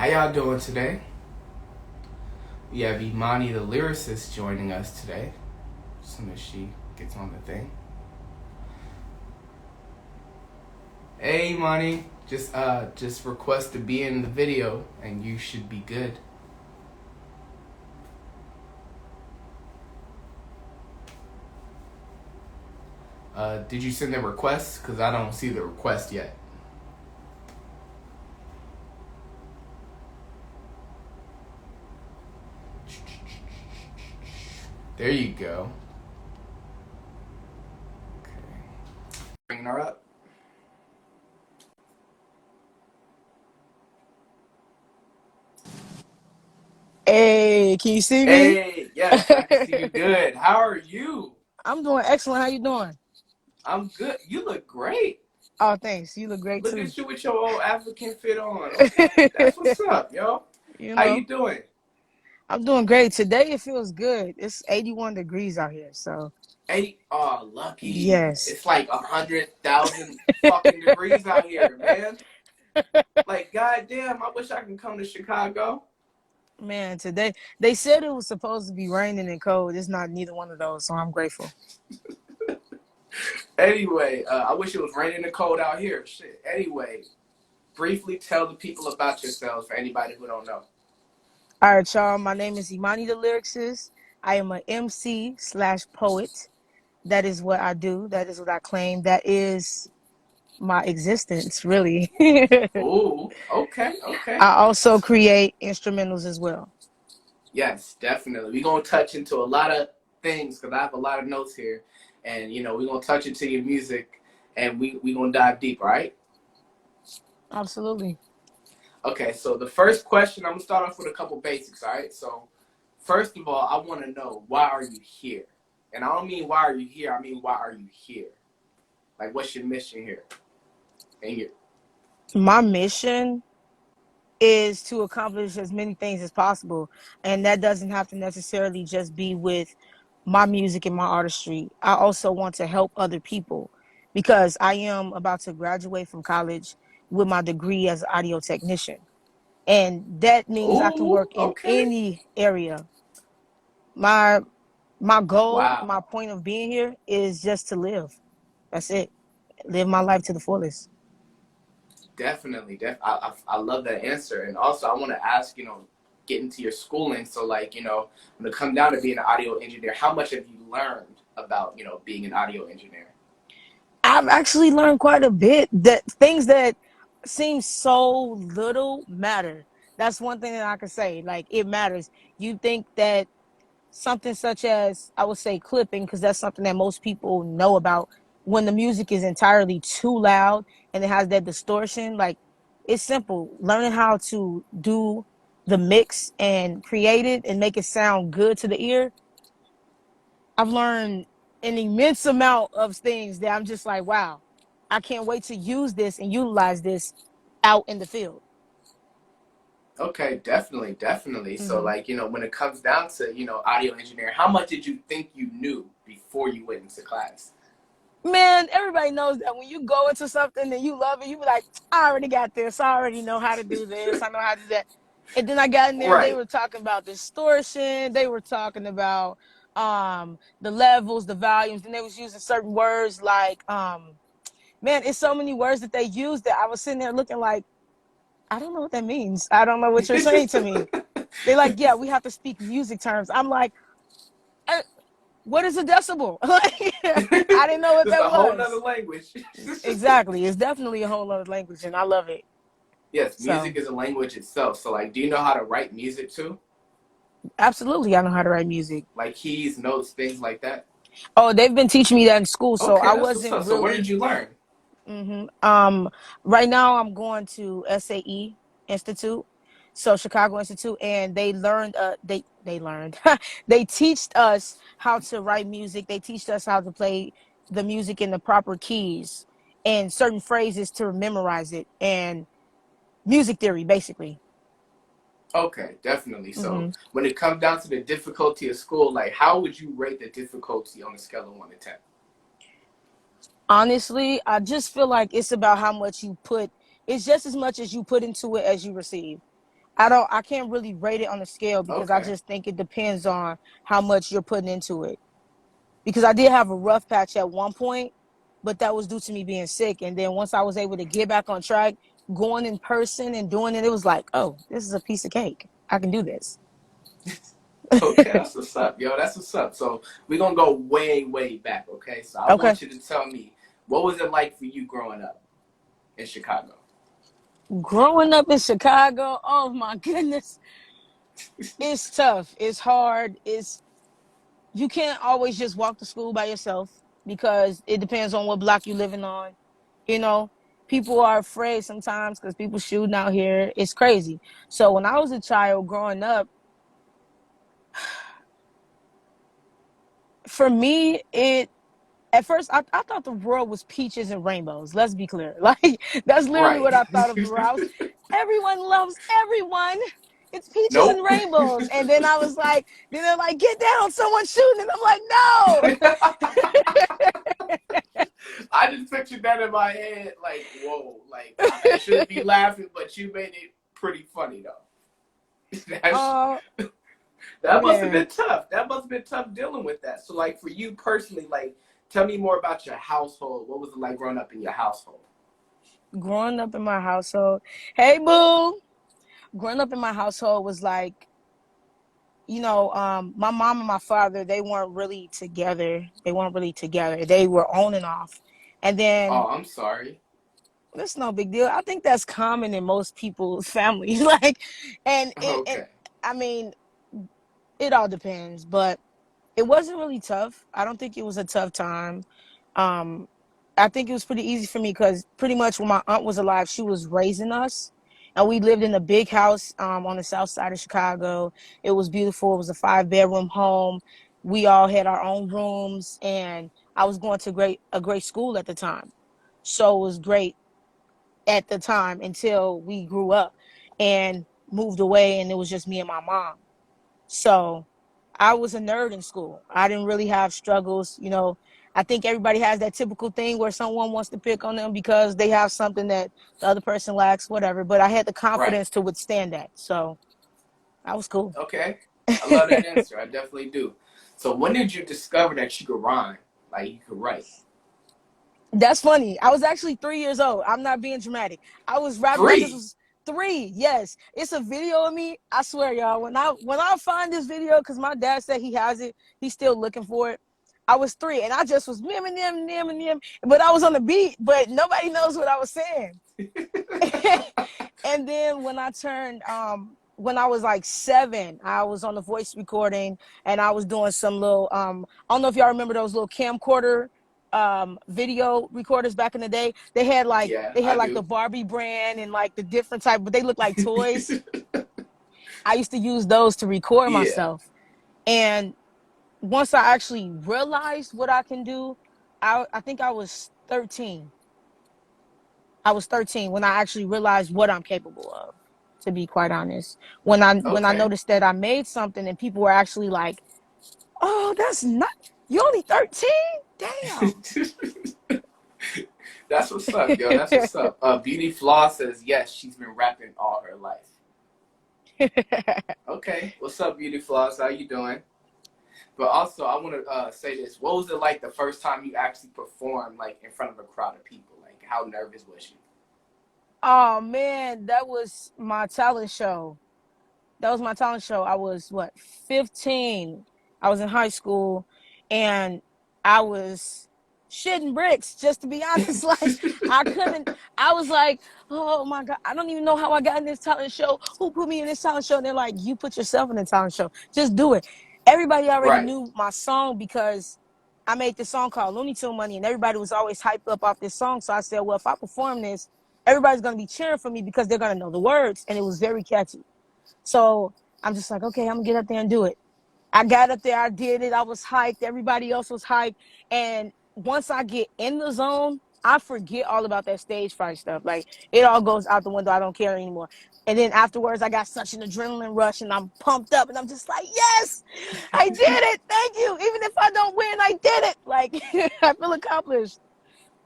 How y'all doing today? We have Imani the lyricist joining us today. As soon as she gets on the thing. Hey Imani, just request to be in the video and you should be good. Did you send the request? Because I don't see the request yet. There you go. Okay. Bringing her up. Hey, can you see me? Hey, yes, I can see you good. How are you? I'm doing excellent. How you doing? I'm good. You look great. Oh, thanks. You look great Look too. at you with your old African fit on. Okay, that's what's up, yo. You How know, you doing? I'm doing great. Today it feels good. It's 81 degrees out here, so Lucky. yes. It's like 100,000 fucking degrees out here, man. Like, goddamn, I wish I could come to Chicago. Man, today they said it was supposed to be raining and cold. It's not neither one of those, so I'm grateful. Anyway, I wish it was raining and cold out here. Shit. Anyway, briefly tell the people about yourselves for anybody who don't know. All right, y'all. My name is Imani the lyricist. I am an MC/poet. That is what I do. That is what I claim. That is my existence, really. Ooh, okay. I also create instrumentals as well. Yes, definitely. We're going to touch into a lot of things because I have a lot of notes here. And, we're going to touch into your music and we're going to dive deep, all right? Absolutely. Okay, so the first question, I'm going to start off with a couple basics, all right? So, first of all, I want to know, why are you here? And I don't mean why are you here, I mean why are you here? Like, what's your mission here? And here. My mission is to accomplish as many things as possible. And that doesn't have to necessarily just be with my music and my artistry. I also want to help other people because I am about to graduate from college with my degree as an audio technician. And that means I can Ooh, work in okay. any area. My goal, Wow. my point of being here is just to live. That's it. Live my life to the fullest. Definitely. I love that answer. And also, I want to ask, get into your schooling. So, like, when it comes down to being an audio engineer, how much have you learned about, being an audio engineer? I've actually learned quite a bit, that things that seem so little matter. That's one thing that I can say. Like, it matters. You think that something such as, I would say, clipping, because that's something that most people know about, when the music is entirely too loud and it has that distortion, like, it's simple. Learning how to do the mix and create it and make it sound good to the ear. I've learned an immense amount of things that I'm just like, wow, I can't wait to use this and utilize this out in the field. Okay, definitely. So, Mm-hmm. like, when it comes down to, audio engineer, how much did you think you knew before you went into class? Man, everybody knows that when you go into something and you love it, you be like, I already got this. I already know how to do this. I know how to do that. And then I got in there and they Right. were talking about distortion. They were talking about the levels, the volumes, and they was using certain words like man, it's so many words that they use that I was sitting there looking like, I don't know what that means. I don't know what you're saying to me. They're like, yeah, we have to speak music terms. I'm like, what is a decibel? Like, I didn't know what This is that a whole nother was. language. Exactly. It's definitely a whole other language, and I love it. Yes, So, music is a language itself. So, like, do you know how to write music too? absolutely, I know how to write music. Like keys, notes, things like that? Oh, they've been teaching me that in school, so Okay, I that's what's wasn't up. So, where did really. you learn? hmm Right now, I'm going to SAE Institute, so Chicago Institute, and they learned. They learned. They teach us how to write music. They teach us how to play the music in the proper keys and certain phrases to memorize it, and music theory, basically. Okay, definitely. So, hmm when it comes down to the difficulty of school, like, how would you rate the difficulty on a scale of 1 to 10? Honestly, I just feel like it's about how much you put. It's just as much as you put into it as you receive. I can't really rate it on the scale because I Okay. just think it depends on how much you're putting into it. Because I did have a rough patch at one point, but that was due to me being sick. And then once I was able to get back on track, going in person and doing it, it was like, oh, this is a piece of cake. I can do this. Okay, that's what's up, yo. That's what's up. So we're gonna go way, way back. Okay, so I Okay. want you to tell me what was it like for you growing up in Chicago? Growing up in Chicago, oh my goodness, it's tough. It's hard. It's You can't always just walk to school by yourself because it depends on what block you're living on. You know, people are afraid sometimes because people shooting out here. It's crazy. So when I was a child growing up, for me, it at first I thought the world was peaches and rainbows. Let's be clear. Like that's literally Right. what I thought of the world. Everyone loves everyone. It's peaches and Nope. rainbows. And then I was like, then they're like, get down, someone's shooting. And I'm like, no. I just pictured that in my head, like, whoa, like I shouldn't be laughing, but you made it pretty funny though. That's, Oh that must have man. been tough. That must have been tough dealing with that. So, like, for you personally, like, tell me more about your household. What was it like growing up in your household? Growing up in my household. Hey boo. Growing up in my household was like, my mom and my father, they weren't really together. They weren't really together. They were on and off. And then Oh, I'm sorry. that's no big deal. I think that's common in most people's families. Like, and Okay. I mean, it all depends, but it wasn't really tough. I don't think it was a tough time. Um, I think it was pretty easy for me because pretty much when my aunt was alive, she was raising us. And we lived in a big house on the south side of Chicago. It was beautiful. It was a 5-bedroom home. We all had our own rooms, and I was going to a great school at the time. So it was great at the time until we grew up and moved away, and it was just me and my mom. So I was a nerd in school. I didn't really have struggles. I think everybody has that typical thing where someone wants to pick on them because they have something that the other person lacks, whatever. But I had the Right. confidence to withstand that. So I was cool. Okay. I love that answer. I definitely do. So, when did you discover that you could rhyme? Like, you could write? That's funny. I was actually 3 years old. I'm not being dramatic. I was rapping. I just 3. was three. Yes, it's a video of me. I swear, y'all. When I find this video, because my dad said he has it, he's still looking for it. I was three, and I just was nim and nim nim and nim, but I was on the beat, but nobody knows what I was saying. And then when I was like 7, I was on the voice recording and I was doing some little I don't know if y'all remember those little camcorder video recorders back in the day. Yeah, They had I like the do. Barbie brand and like the different type, but they look like toys. I used to use those to record Yeah. myself. And once I actually realized what I can do, I think I was 13. I was 13 when I actually realized what I'm capable of, to be quite honest. When I Okay. noticed that I made something and people were actually like, "Oh, that's not you only 13? Damn." That's what's up, yo. That's what's up. Beauty Flaw says yes, she's been rapping all her life. Okay, what's up, Beauty Flaws? How you doing? But also, I want to say this: what was it like the first time you actually performed, like in front of a crowd of people? Like, how nervous was you? Oh man, that was my talent show. That was my talent show. I was what, 15. I was in high school and I was shitting bricks, just to be honest. Like I couldn't, I was like, oh my God, I don't even know how I got in this talent show. Who put me in this talent show? And they're like, you put yourself in the talent show. Just do it. Everybody already Right. knew my song because I made this song called Looney Tune Money and everybody was always hyped up off this song. So I said, well, if I perform this, everybody's going to be cheering for me because they're going to know the words. And it was very catchy. So I'm just like, okay, I'm gonna get up there and do it. I got up there, I did it, I was hyped, everybody else was hyped. And once I get in the zone, I forget all about that stage fright stuff. Like it all goes out the window. I don't care anymore. And then afterwards, I got such an adrenaline rush and I'm pumped up and I'm just like, yes, I did it. Thank you. Even if I don't win, I did it. Like I feel accomplished.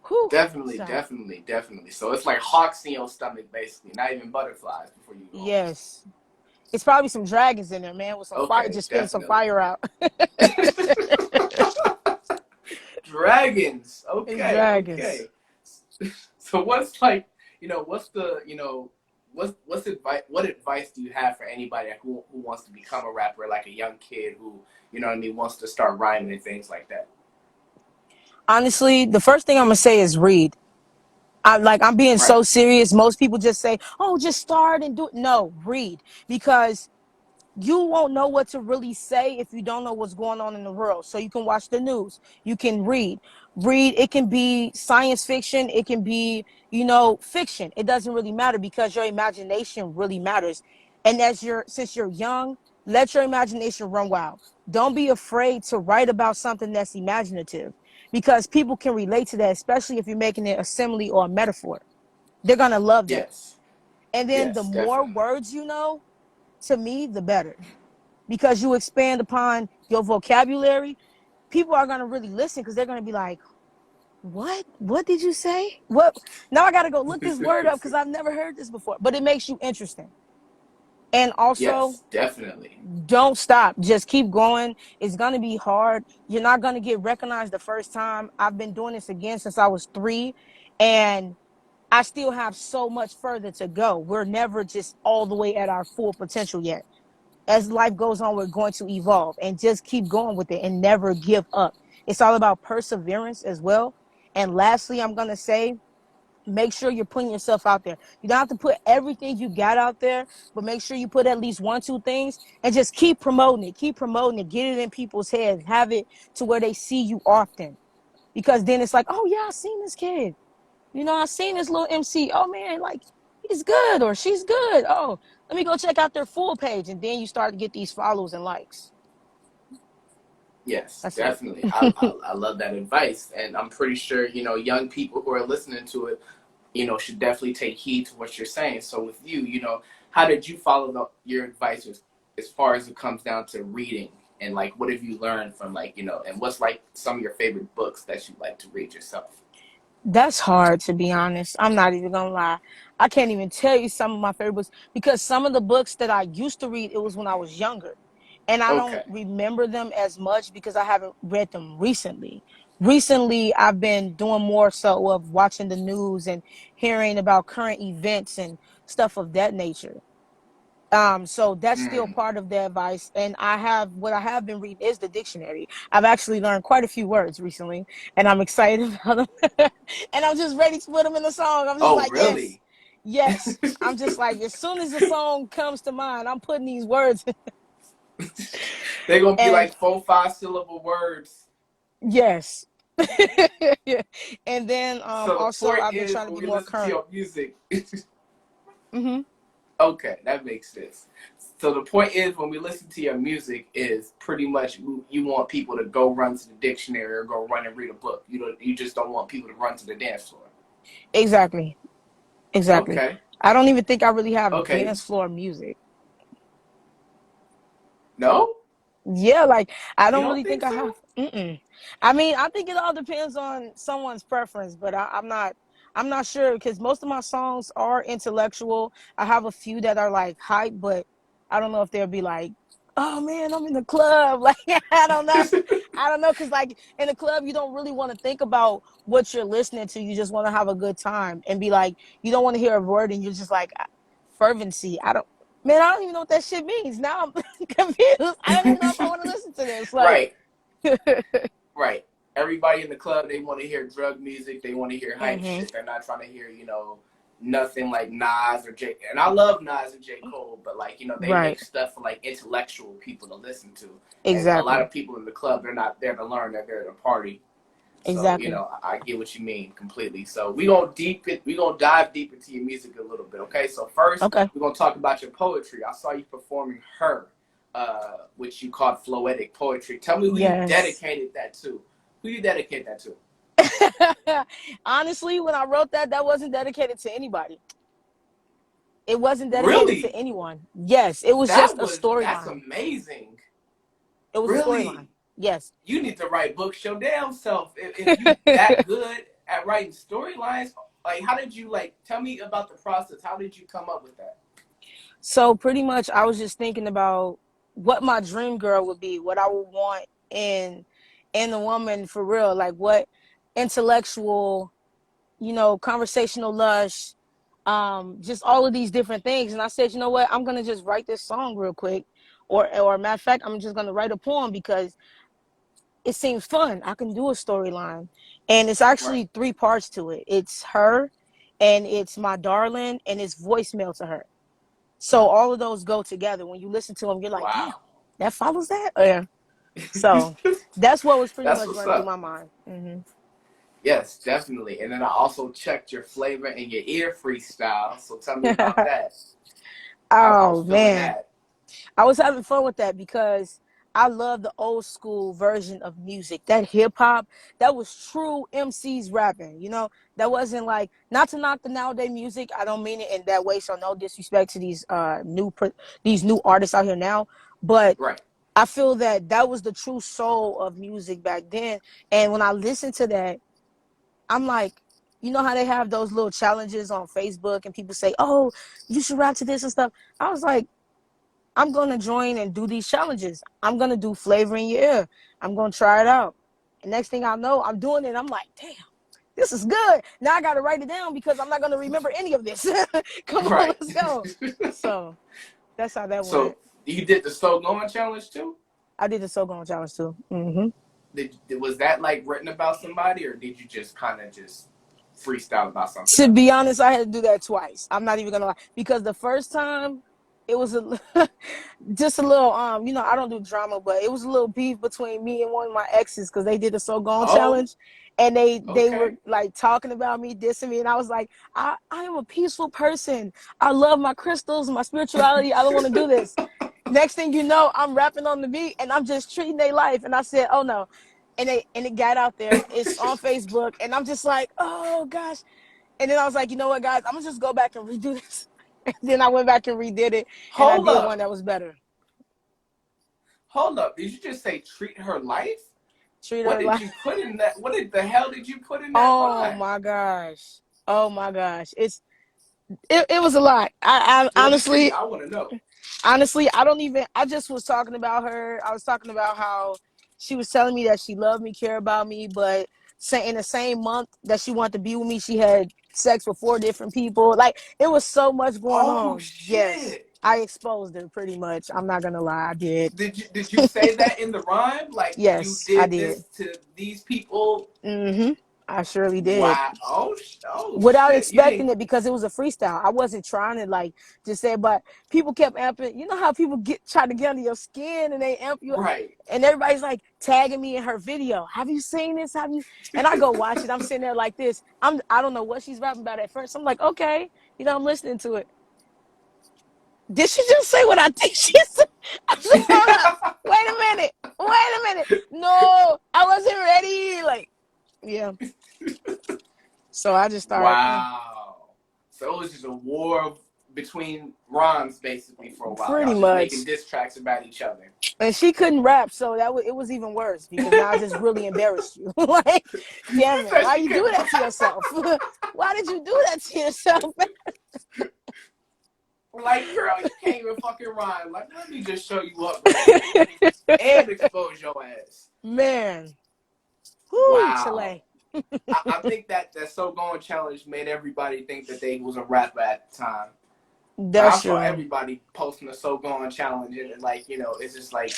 Whew, Definitely, so definitely, definitely. So it's like hawks in your stomach, basically, not even butterflies before you go. yes. It's probably some dragons in there, man, with some fire, Okay, just spitting some definitely. fire out. Dragons. It's Okay, dragons. okay. So what's like, what's the, what's advice? What advice do you have for anybody who wants to become a rapper, like a young kid who, what I mean, wants to start rhyming and things like that? Honestly, the first thing I'm gonna say is read. I'm being Right. so serious. Most people just say, "Oh, just start and do it." No, read, because you won't know what to really say if you don't know what's going on in the world. So you can watch the news, you can read. It can be science fiction, it can be, fiction. It doesn't really matter, because your imagination really matters. And since you're young, let your imagination run wild. Don't be afraid to write about something that's imaginative, because people can relate to that, especially if you're making it a simile or a metaphor. They're gonna love that. Yes. And then the Yes, more definitely. words you know, to me, the better, because you expand upon your vocabulary. People are going to really listen, because they're going to be like, what did you say? What? Now I got to go look this word up, because I've never heard this before. But it makes you interesting. And also, Yes, definitely. don't stop, just keep going. It's going to be hard. You're not going to get recognized the first time. I've been doing this again since I was 3, and I still have so much further to go. We're never just all the way at our full potential yet. As life goes on, we're going to evolve, and just keep going with it and never give up. It's all about perseverance as well. And lastly, I'm going to say, make sure you're putting yourself out there. You don't have to put everything you got out there, but make sure you put at least 1, 2 things, and just keep promoting it. Keep promoting it. Get it in people's heads. Have it to where they see you often, because then it's like, oh yeah, I seen this kid. I seen this little MC. Oh man, like, he's good or she's good. Oh, let me go check out their full page. And then you start to get these follows and likes. Yes, That's it. definitely. I love that advice. And I'm pretty sure, young people who are listening to it, should definitely take heed to what you're saying. So with you, how did you follow your advice as far as it comes down to reading? And like, what have you learned from, like, and what's like some of your favorite books that you like to read yourself? That's hard, to be honest. I'm not even gonna lie. I can't even tell you some of my favorite books, because some of the books that I used to read, it was when I was younger. And I don't Okay. remember them as much because I haven't read them recently. Recently, I've been doing more so of watching the news and hearing about current events and stuff of that nature. So that's still Mm. part of the advice. And what I have been reading is the dictionary. I've actually learned quite a few words recently, and I'm excited about them. And I'm just ready to put them in the song. I'm just Oh, like, yes, really? yes. I'm just like, as soon as the song comes to mind, I'm putting these words. They're going to be And like 4, 5 syllable words. yes. Yeah. And then So the also, point I've been is, trying to when be we more listen to current. your music, Hmm. okay, that makes sense. So the point is, when we listen to your music, is pretty much you want people to go run to the dictionary or go run and read a book. You just don't want people to run to the dance floor. Exactly. Exactly. Okay, I don't even think I really have okay. dance floor music. No, Yeah, like, I you don't don't really think think I so? have. Mm-mm. I mean, I think it all depends on someone's preference, but I'm not. I'm not sure, because most of my songs are intellectual. I have a few that are like hype, but I don't know if they'll be like, "Oh man, I'm in the club." Like, I don't know. I don't know, because like in the club, you don't really want to think about what you're listening to. You just want to have a good time and be like, you don't want to hear a word, and you're just like, fervency. I don't. Man, I don't even know what that shit means. Now I'm confused. I don't even know if I want to listen to this. Like, Right, right. Everybody in the club, they want to hear drug music. They want to hear hype hmm shit. They're not trying to hear, nothing like Nas or J. And I love Nas and J. Cole, but like, they right, make stuff for like intellectual people to listen to. And a lot exactly, of people in the club, they're not there to learn. They're there to party. So, exactly. I get what you mean completely. So we gonna dive deep into your music a little bit, okay? So first, Okay. we're gonna talk about your poetry. I saw you performing Her, which you called Floetic Poetry. Tell me who you Yes. dedicated that to. Who you dedicate that to? Honestly, when I wrote that, that wasn't dedicated to anybody. It wasn't dedicated to Really? anyone. Yes, it was just a That's storyline. amazing. It was a storyline. Really? Yes. You need to write books your damn self if you that good. at writing storylines? Like, how did you, like, tell me about the process? How did you come up with that? So pretty much I was just thinking about what my dream girl would be, what I would want in a woman for real, like what intellectual, conversational lush, just all of these different things. And I said, you know what, I'm gonna just write this song real quick, or matter of fact, I'm just gonna write a poem because it seems fun. I can do a storyline, and it's Right. actually 3 parts to it. It's her, and it's my darling, and it's voicemail to her. So all of those go together. When you listen to them, you're like, damn, Wow. that follows that. Yeah. So that's what was pretty That's much what's running through up. my mind. Mm-hmm. Yes, definitely. And then I also checked your flavor and your ear freestyle. So tell me about that. I was Oh feeling man, that. I was having fun with that because I love the old school version of music. That hip hop, that was true MCs rapping. That wasn't like, not to knock the nowadays music. I don't mean it in that way. So no disrespect to these new artists out here now, but Right. I feel that that was the true soul of music back then. And when I listen to that, I'm like, you know how they have those little challenges on Facebook and people say, oh, you should rap to this and stuff. I was like, I'm going to join and do these challenges. I'm going to do Flavor in Your Ear. I'm going to try it out. And next thing I know, I'm doing it. I'm like, damn, this is good. Now I got to write it down because I'm not going to remember any of this. Come on, Right. let's go. So that's how that went. So you did the So Going challenge too? I did the So Gone challenge too. Mm-hmm. Was that like written about somebody, or did you just kind of just freestyle about something To be else? honest, I had to do that twice. I'm not even gonna lie, because the first time it was just a little I don't do drama, but it was a little beef between me and one of my exes because they did the So Gone Oh, challenge, and they were okay. like talking about me, dissing me, and I was like, I am a peaceful person. I love my crystals, my spirituality. I don't want to do this. Next thing you know, I'm rapping on the beat and I'm just treating their life. And I said, oh no. And it got out there. It's on Facebook. And I'm just like, oh gosh. And then I was like, you know what, guys? I'm gonna just go back and redo this. And then I went back and redid it, and I Hold did one up. that was better. Hold up. Did you just say treat her life? Treat What her did like, you put in that? What the hell did you put in that oh rhyme? my gosh, oh my gosh, it was a lot. I Spill the tea. honestly, I want to know. I don't even. I just was talking about her. I was talking about how she was telling me that she loved me, care about me, but in the same month that she wanted to be with me, she had sex with 4 different people. Like, it was so much going Oh on. Yes, shit. I exposed her pretty much. I'm not gonna lie, I did. Did you say that in the rhyme? Like you Yes, I did did. this to these people? Mm-hmm. I surely did. Wow. Oh Without shit. You expecting didn't. it, because it was a freestyle. I wasn't trying to like just say, but people kept amping. You know how people try to get under your skin and they amp you, Right. and everybody's like tagging me in her video. Have you seen this? Have you? And I go watch it. I'm sitting there like this. I don't know what she's rapping about at first. I'm like, okay, I'm listening to it. Did she just say what I think she said? I said, hold up. Wait a minute. Wait a minute. No, I wasn't ready. Like, yeah. So I just started Wow. So it was just a war between rhymes basically for a while. pretty Y'all just much. making diss tracks about each other. And she couldn't rap, so it was even worse because now I just really embarrassed you. Like, You damn it, said why she you do couldn't that to rap. yourself? Why did you do that to yourself? Like, girl, you can't even fucking rhyme. Like, let me just show you up real quick and expose your ass. Man, whoo, Wow. Chile. I think that So Going challenge made everybody think that they was a rapper at the time. Like, I That's saw true. everybody posting the So Going challenge, and like, it's just like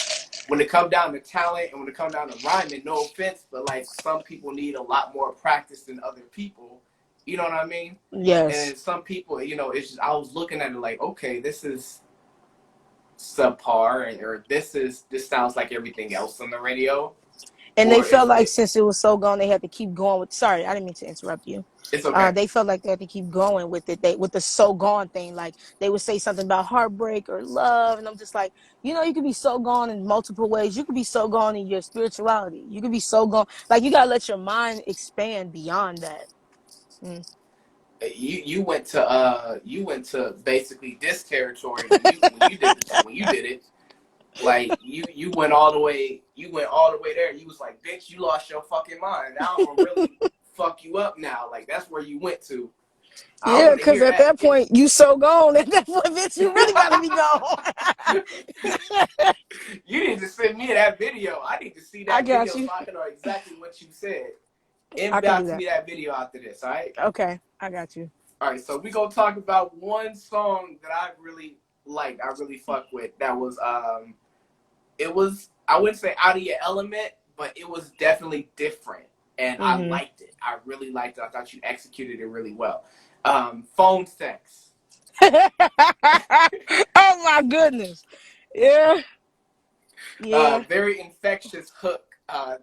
when it come down to talent and when it come down to rhyming, no offense, but like some people need a lot more practice than other people. You know what I mean? Yes. And some people, it's just, I was looking at it like, okay, this is subpar, or this sounds like everything else on the radio, And they or felt like since it was so gone, they had to keep going with. Sorry, I didn't mean to interrupt you. it's okay. They felt like they had to keep going with it. With the so gone thing, like they would say something about heartbreak or love, and I'm just like, you could be so gone in multiple ways. You could be so gone in your spirituality. You could be so gone, like you gotta let your mind expand beyond that. Mm. You went to basically this territory when you did it. Like you went all the way there. You was like, bitch, you lost your fucking mind. Now I'm gonna really fuck you up now. Like, that's where you went to. I Yeah, want to because hear at that. that point, you so gone. At that point, bitch, you really got to be gone. You need to send me that video. I need to see I that got video you. so I can know exactly what you said. I can do Inbox that. me that video after this, all right? Okay, I got you. All right, so we gonna talk about one song that I really liked. I really fuck with. That was it was, I wouldn't say out of your element, but it was definitely different, and I liked it. I really liked it. I thought you executed it really well. Phone sex. Oh my goodness. Yeah. Yeah. Very infectious hook.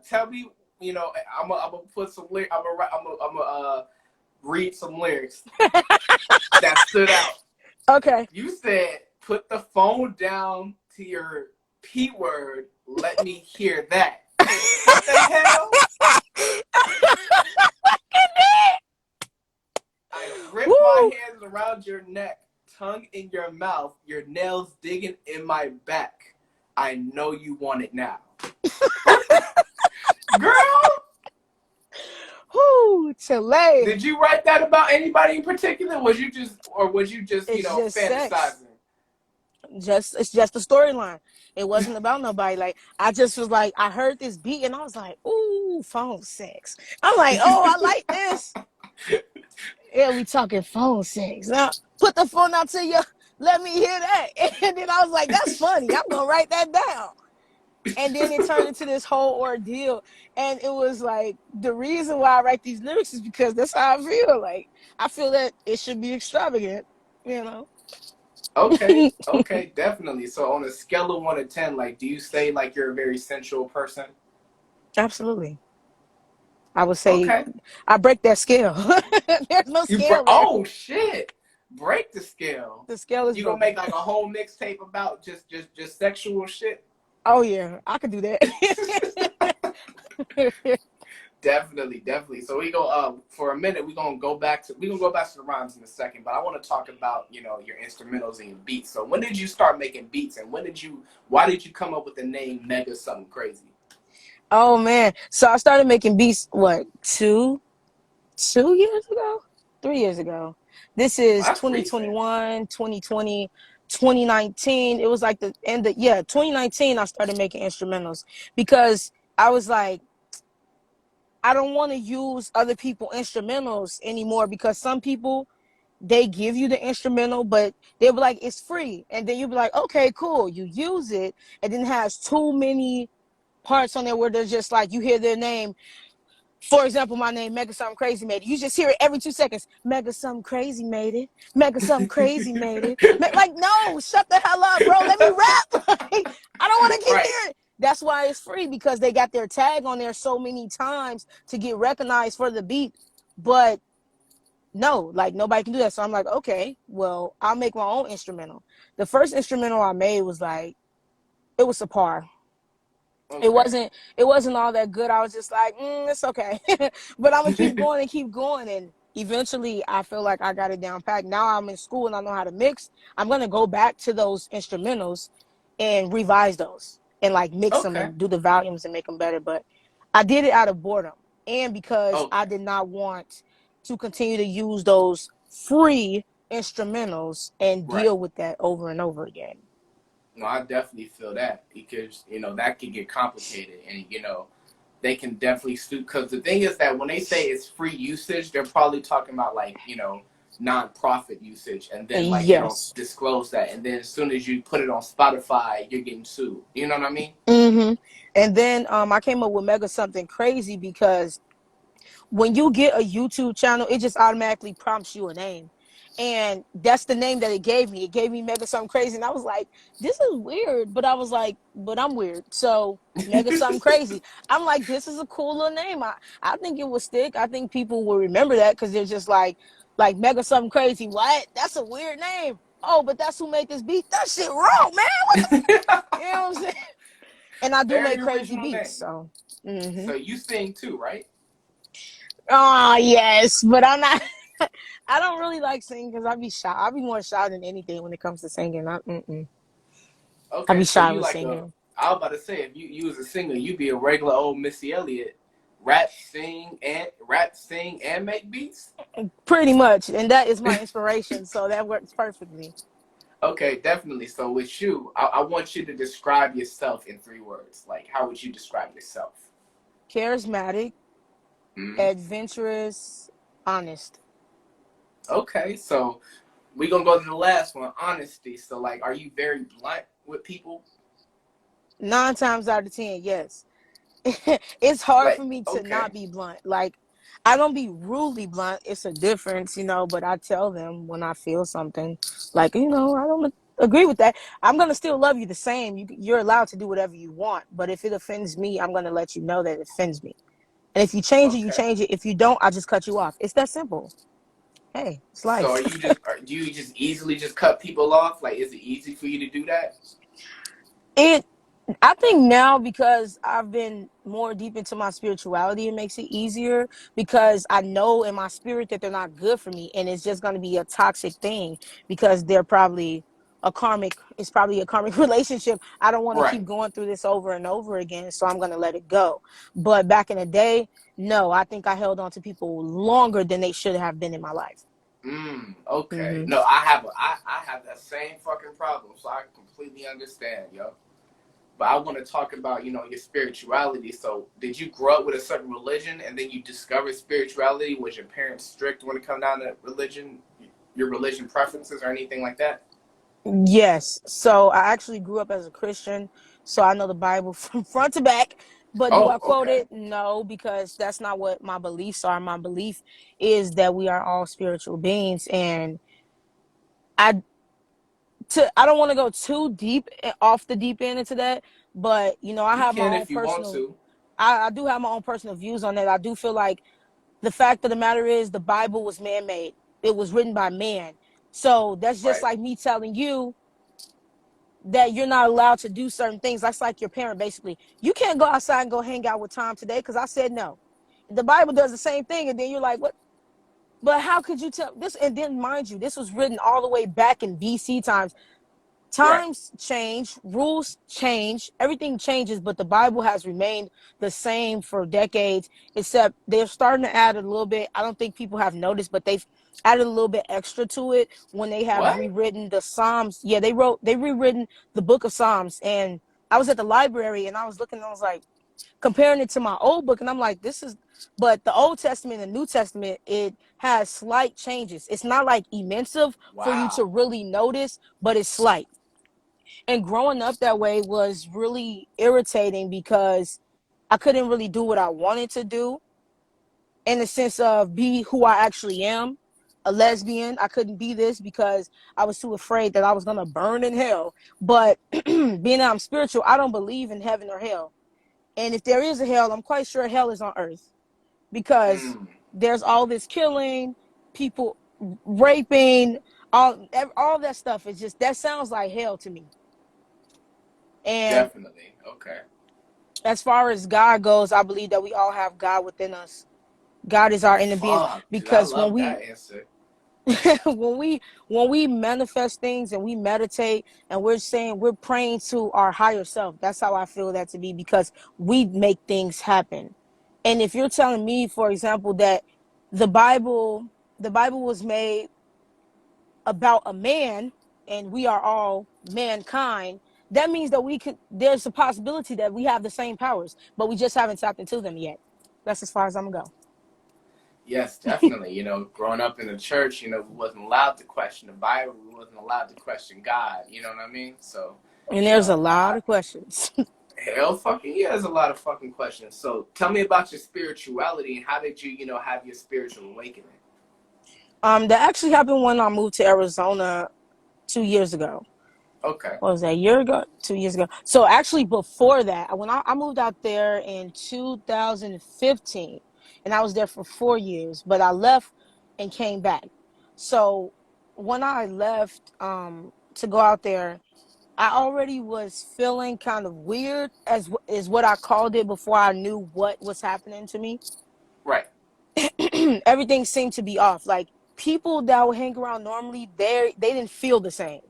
Tell me, I'm gonna put some lyrics. I'm gonna read some lyrics that stood out. Okay. You said, "Put the phone down to your P word. Let me hear that." What the hell? I grip my hands around your neck, tongue in your mouth, your nails digging in my back. I know you want it now. Girl! Whoo, Chile. Did you write that about anybody in particular? Was you just Just fantasizing? sex. It's just a storyline. It wasn't about nobody. Like, I just was like, I heard this beat and I was like, ooh, phone sex. I'm like, oh, I like this. Yeah, we talking phone sex. Now put the phone out to you. Let me hear that. And then I was like, that's funny. I'm gonna write that down. And then it turned into this whole ordeal. And it was like, the reason why I write these lyrics is because that's how I feel. Like, I feel that it should be extravagant, you know? Okay, definitely. So on a scale of 1 to 10, like, do you say like you're a very sensual person? Absolutely. I would say I break that scale. There's no scale there. Oh shit! Break the scale. The scale is you gonna broken. make like a whole mixtape about just sexual shit? Oh yeah, I could do that. Definitely. So we go for a minute. We're gonna go back to the rhymes in a second, but I want to talk about your instrumentals and your beats. So when did you start making beats, and why did you come up with the name Mega Something Crazy? Oh man, so I started making beats 2 years ago, 3 years ago. This is 2021, 2020, 2019. It was like the end of 2019. I started making instrumentals because I was like, I don't want to use other people's instrumentals anymore because some people, they give you the instrumental, but they'll be like, it's free. And then you'll be like, okay, cool. You use it, and then it has too many parts on there where they're just like, you hear their name. For example, my name, Mega Something Crazy Made It. You just hear it every 2 seconds. Mega Something Crazy Made It. Mega Something Crazy Made It. Like, no, shut the hell up, bro. Let me rap. Like, I don't want to keep hearing it. That's why it's free, because they got their tag on there so many times to get recognized for the beat. But no, like, nobody can do that. So I'm like, okay, well, I'll make my own instrumental. The first instrumental I made was like, it was subpar. Okay. It wasn't all that good. I was just like, it's okay. But I'm gonna keep going. And eventually I feel like I got it down packed. Now I'm in school and I know how to mix. I'm gonna go back to those instrumentals and revise those and like mix them and do the volumes and make them better. But I did it out of boredom and because I did not want to continue to use those free instrumentals and deal with that over and over again. No, I definitely feel that because, that can get complicated and, they can definitely sue. Because the thing is that when they say it's free usage, they're probably talking about like, non-profit usage. And then like they don't disclose that. And then as soon as you put it on Spotify, you're getting sued. You know what I mean? Mm-hmm. And then I came up with Mega Something Crazy because when you get a YouTube channel, it just automatically prompts you a name. And that's the name that it gave me. It gave me Mega Something Crazy. And I was like, this is weird. But I was like, but I'm weird. So Mega Something Crazy. I'm like, this is a cool little name. I think it will stick. I think people will remember that because they're just like Mega Something Crazy. What? That's a weird name. Oh, but that's who made this beat. That shit wrong, man. What the you know what I'm saying? And I do make crazy beats. So. Mm-hmm. So you sing too, right? Oh, yes. But I'm not. I don't really like singing because I be shy. I be more shy than anything when it comes to singing. I be shy with singing. I was about to say, if you was a singer, you'd be a regular old Missy Elliott rap, sing, and make beats. Pretty much, and that is my inspiration, so that works perfectly. Okay, definitely. So with you, I want you to describe yourself in 3 words. Like, how would you describe yourself? Charismatic, Mm-hmm. adventurous, honest. Okay, so we're gonna go to the last one, honesty. So, like, are you very blunt with people? 9 times out of 10, yes. It's hard for Like, me to okay. not be blunt. Like, I don't be rudely blunt. It's a difference, but I tell them when I feel something. Like, I don't agree with that. I'm gonna still love you the same. You're allowed to do whatever you want. But if it offends me, I'm gonna let you know that it offends me. And if you change it, you Okay. change it. If you don't, I just cut you off. It's that simple. Hey, it's So life. do you just easily just cut people off? Like, is it easy for you to do that? It I think now, because I've been more deep into my spirituality, it makes it easier, because I know in my spirit that they're not good for me, and it's just going to be a toxic thing, because it's probably a karmic relationship. I don't want to Right. keep going through this over and over again, so I'm going to let it go. But back in the day, no, I think I held on to people longer than they should have been in my life. Okay. Hmm. No, I have that same fucking problem, so I completely understand, yo. But I want to talk about, your spirituality. So, did you grow up with a certain religion and then you discovered spirituality? Was your parents strict when it come down to religion, your religion preferences or anything like that? Yes. So I actually grew up as a Christian, so I know the Bible from front to back. But do I Oh, quote okay. it? No, because that's not what my beliefs are. My belief is that we are all spiritual beings, and I I don't want to go too deep off the deep end into that, but I You have my can own if you want personal. to. I do have my own personal views on that. I do feel like the fact of the matter is the Bible was man-made. It was written by man. So that's just Right. like me telling you that you're not allowed to do certain things. That's like your parent, basically. You can't go outside and go hang out with Tom today because I said no. The Bible does the same thing, and then you're like, what? But how could you tell this? And then, mind you, this was written all the way back in BC times. Right. Times change, rules change, everything changes, but the Bible has remained the same for decades, except they're starting to add a little bit. I don't think people have noticed, but they've added a little bit extra to it when they have What? rewritten the Psalms. Yeah, they rewritten the book of Psalms. And I was at the library and I was looking, and I was like, comparing it to my old book, and I'm like, but the Old Testament and New Testament, it has slight changes. It's not like immense for you to Wow. really notice, but it's slight. And growing up that way was really irritating, because I couldn't really do what I wanted to do, in the sense of be who I actually am. A Right. lesbian, I couldn't be this because I was too afraid that I was going to burn in hell. But being that I'm spiritual, I don't believe in heaven or hell. And if there is a hell, I'm quite sure hell is on earth, because Mm, there's all this killing, people raping, all that stuff. Is just, that sounds like hell to me. And definitely. Okay. as far as God goes, I believe that we all have God within us. God is our inner being, Fuck, dude. I because when love we that answer. when we manifest things and we meditate and we're saying we're praying to our higher self, that's how I feel that to be, because we make things happen. And if you're telling me, for example, that the Bible the Bible was made about a man, and we are all mankind, that means that there's a possibility that we have the same powers, but we just haven't tapped into them yet. That's as far as I'm gonna Yes, definitely. Growing up in the church, we wasn't allowed to question the Bible. We wasn't allowed to question God. You know what I mean? So, go. And there's a lot of questions. hell fucking yeah, there's a lot of fucking questions. So, tell me about your spirituality and how did you, have your spiritual awakening? That actually happened when I moved to Arizona 2 years ago. Okay. What was that, a year ago? 2 years ago. So actually, before that, when I moved out there in 2015, and I was there for 4 years, but I left and came back. So when I left to go out there, I already was feeling kind of weird, as is what I called it, before I knew what was happening to me. Right. Everything seemed to be off. Like, people that would hang around normally, they didn't feel the same.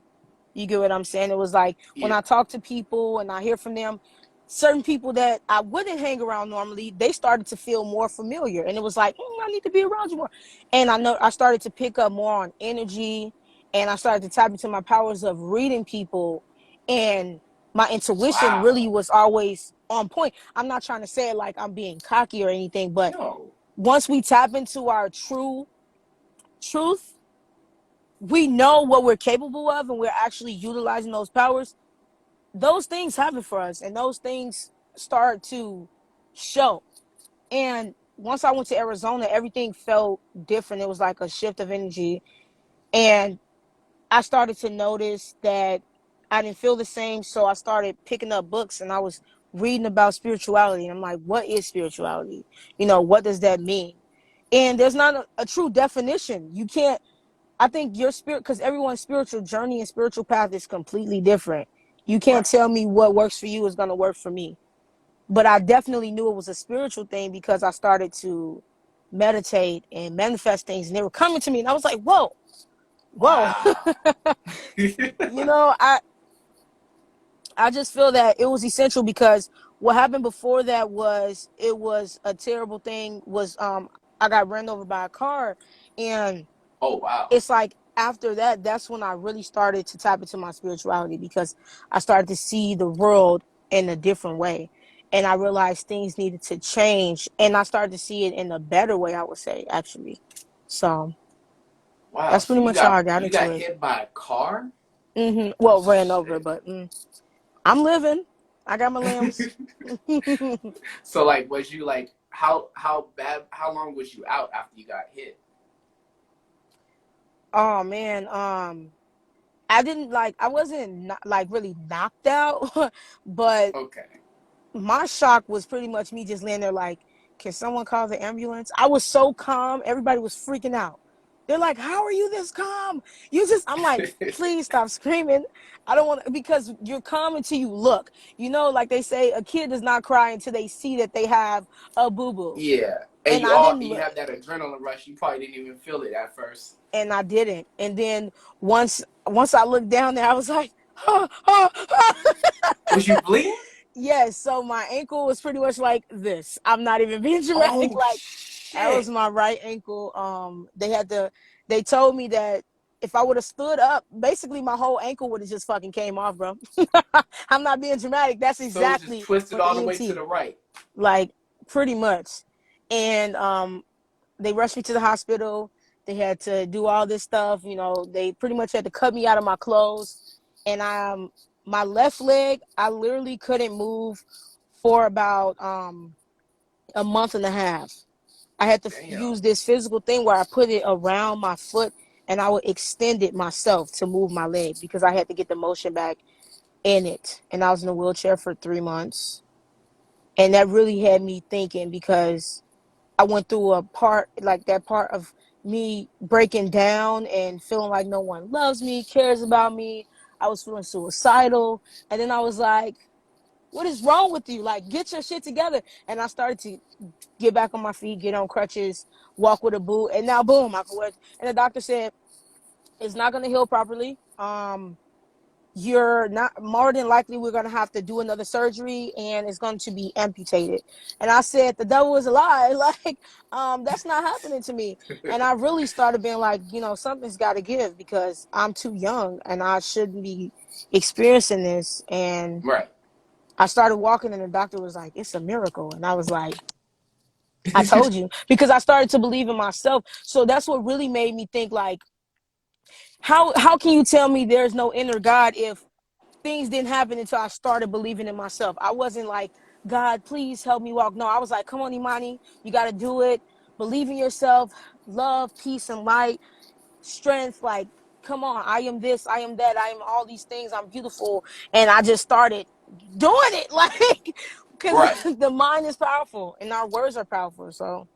You get what I'm saying? It was like when Yeah. I talk to people and I hear from them, certain people that I wouldn't hang around normally, they started to feel more familiar. And it was like, I need to be around you more. And I know I started to pick up more on energy, and I started to tap into my powers of reading people. And my intuition really Wow. was always on point. I'm not trying to say it like I'm being cocky or anything, but No. once we tap into our true truth, we know what we're capable of, and we're actually utilizing those powers. Those things happen for us, and those things start to show. And once I went to Arizona, everything felt different. It was like a shift of energy. And I started to notice that I didn't feel the same. So I started picking up books, and I was reading about spirituality. And I'm like, what is spirituality? What does that mean? And there's not a true definition. You can't, I think your spirit, because everyone's spiritual journey and spiritual path is completely different. You can't Right. tell me what works for you is going to work for me. But I definitely knew it was a spiritual thing because I started to meditate and manifest things, and they were coming to me, and I was like, whoa. Wow. you know, I I just feel that it was essential because what happened before that was, it was a terrible thing. Was I got ran over by a car, and Oh, wow. it's like after that, that's when I really started to tap into my spirituality, because I started to see the world in a different way. And I realized things needed to change, and I started to see it in a better way, I would say, actually. So Wow. that's So pretty you much how got I got you into got it. hit by a car? Well, ran over, Shit. but I'm living. I got my limbs. So like, was you like, how bad? How long was you out after you got hit? Oh man, I didn't like. I wasn't like really knocked out, but Okay. my shock was pretty much me just laying there like, can someone call the ambulance? I was so calm. Everybody was freaking out. They're like, how are you this calm? I'm like, please stop screaming. I don't want to, because you're calm until you look. Like they say, a kid does not cry until they see that they have a boo-boo. Yeah. And And you I all didn't you look, have that adrenaline rush. You probably didn't even feel it at first. and I didn't. And then once I looked down there, I was like, ah, ah, ah. Was you bleeding? Yes, so my ankle was pretty much like this. I'm not even being dramatic. Oh Like, that was shit. my right ankle. They told me that if I would have stood up, basically my whole ankle would have just fucking came off, bro. I'm not being dramatic. That's So it was just exactly twisted what the all the way to ENT, the right. like, pretty much. And they rushed me to the hospital. They had to do all this stuff. They pretty much had to cut me out of my clothes. And my left leg, I literally couldn't move for about a month and a half. I had to Damn. use this physical thing where I put it around my foot, and I would extend it myself to move my leg, because I had to get the motion back in it. And I was in a wheelchair for 3 months. And that really had me thinking, because I went through a part, like that part of me breaking down and feeling like no one loves me, cares about me. I was feeling suicidal. And then I was like, what is wrong with you? Like, get your shit together. And I started to get back on my feet, get on crutches, walk with a boot. And now, boom, I can wear. And the doctor said, it's not going to heal properly. You're not, more than likely, we're going to have to do another surgery, and it's going to be amputated. And I said, the devil is a lie. Like, that's not happening to me. And I really started being like, something's got to give, because I'm too young and I shouldn't be experiencing this. And Right. I started walking, and the doctor was like, it's a miracle. And I was like, I told you, because I started to believe in myself. So that's what really made me think, like, how can you tell me there's no inner God if things didn't happen until I started believing in myself? I wasn't like, God, please help me walk. No, I was like, come on, Imani, you got to do it. Believe in yourself, love, peace, and light, strength. Like, come on, I am this, I am that, I am all these things, I'm beautiful. And I just started doing it, like, because Right. the mind is powerful and our words are powerful. So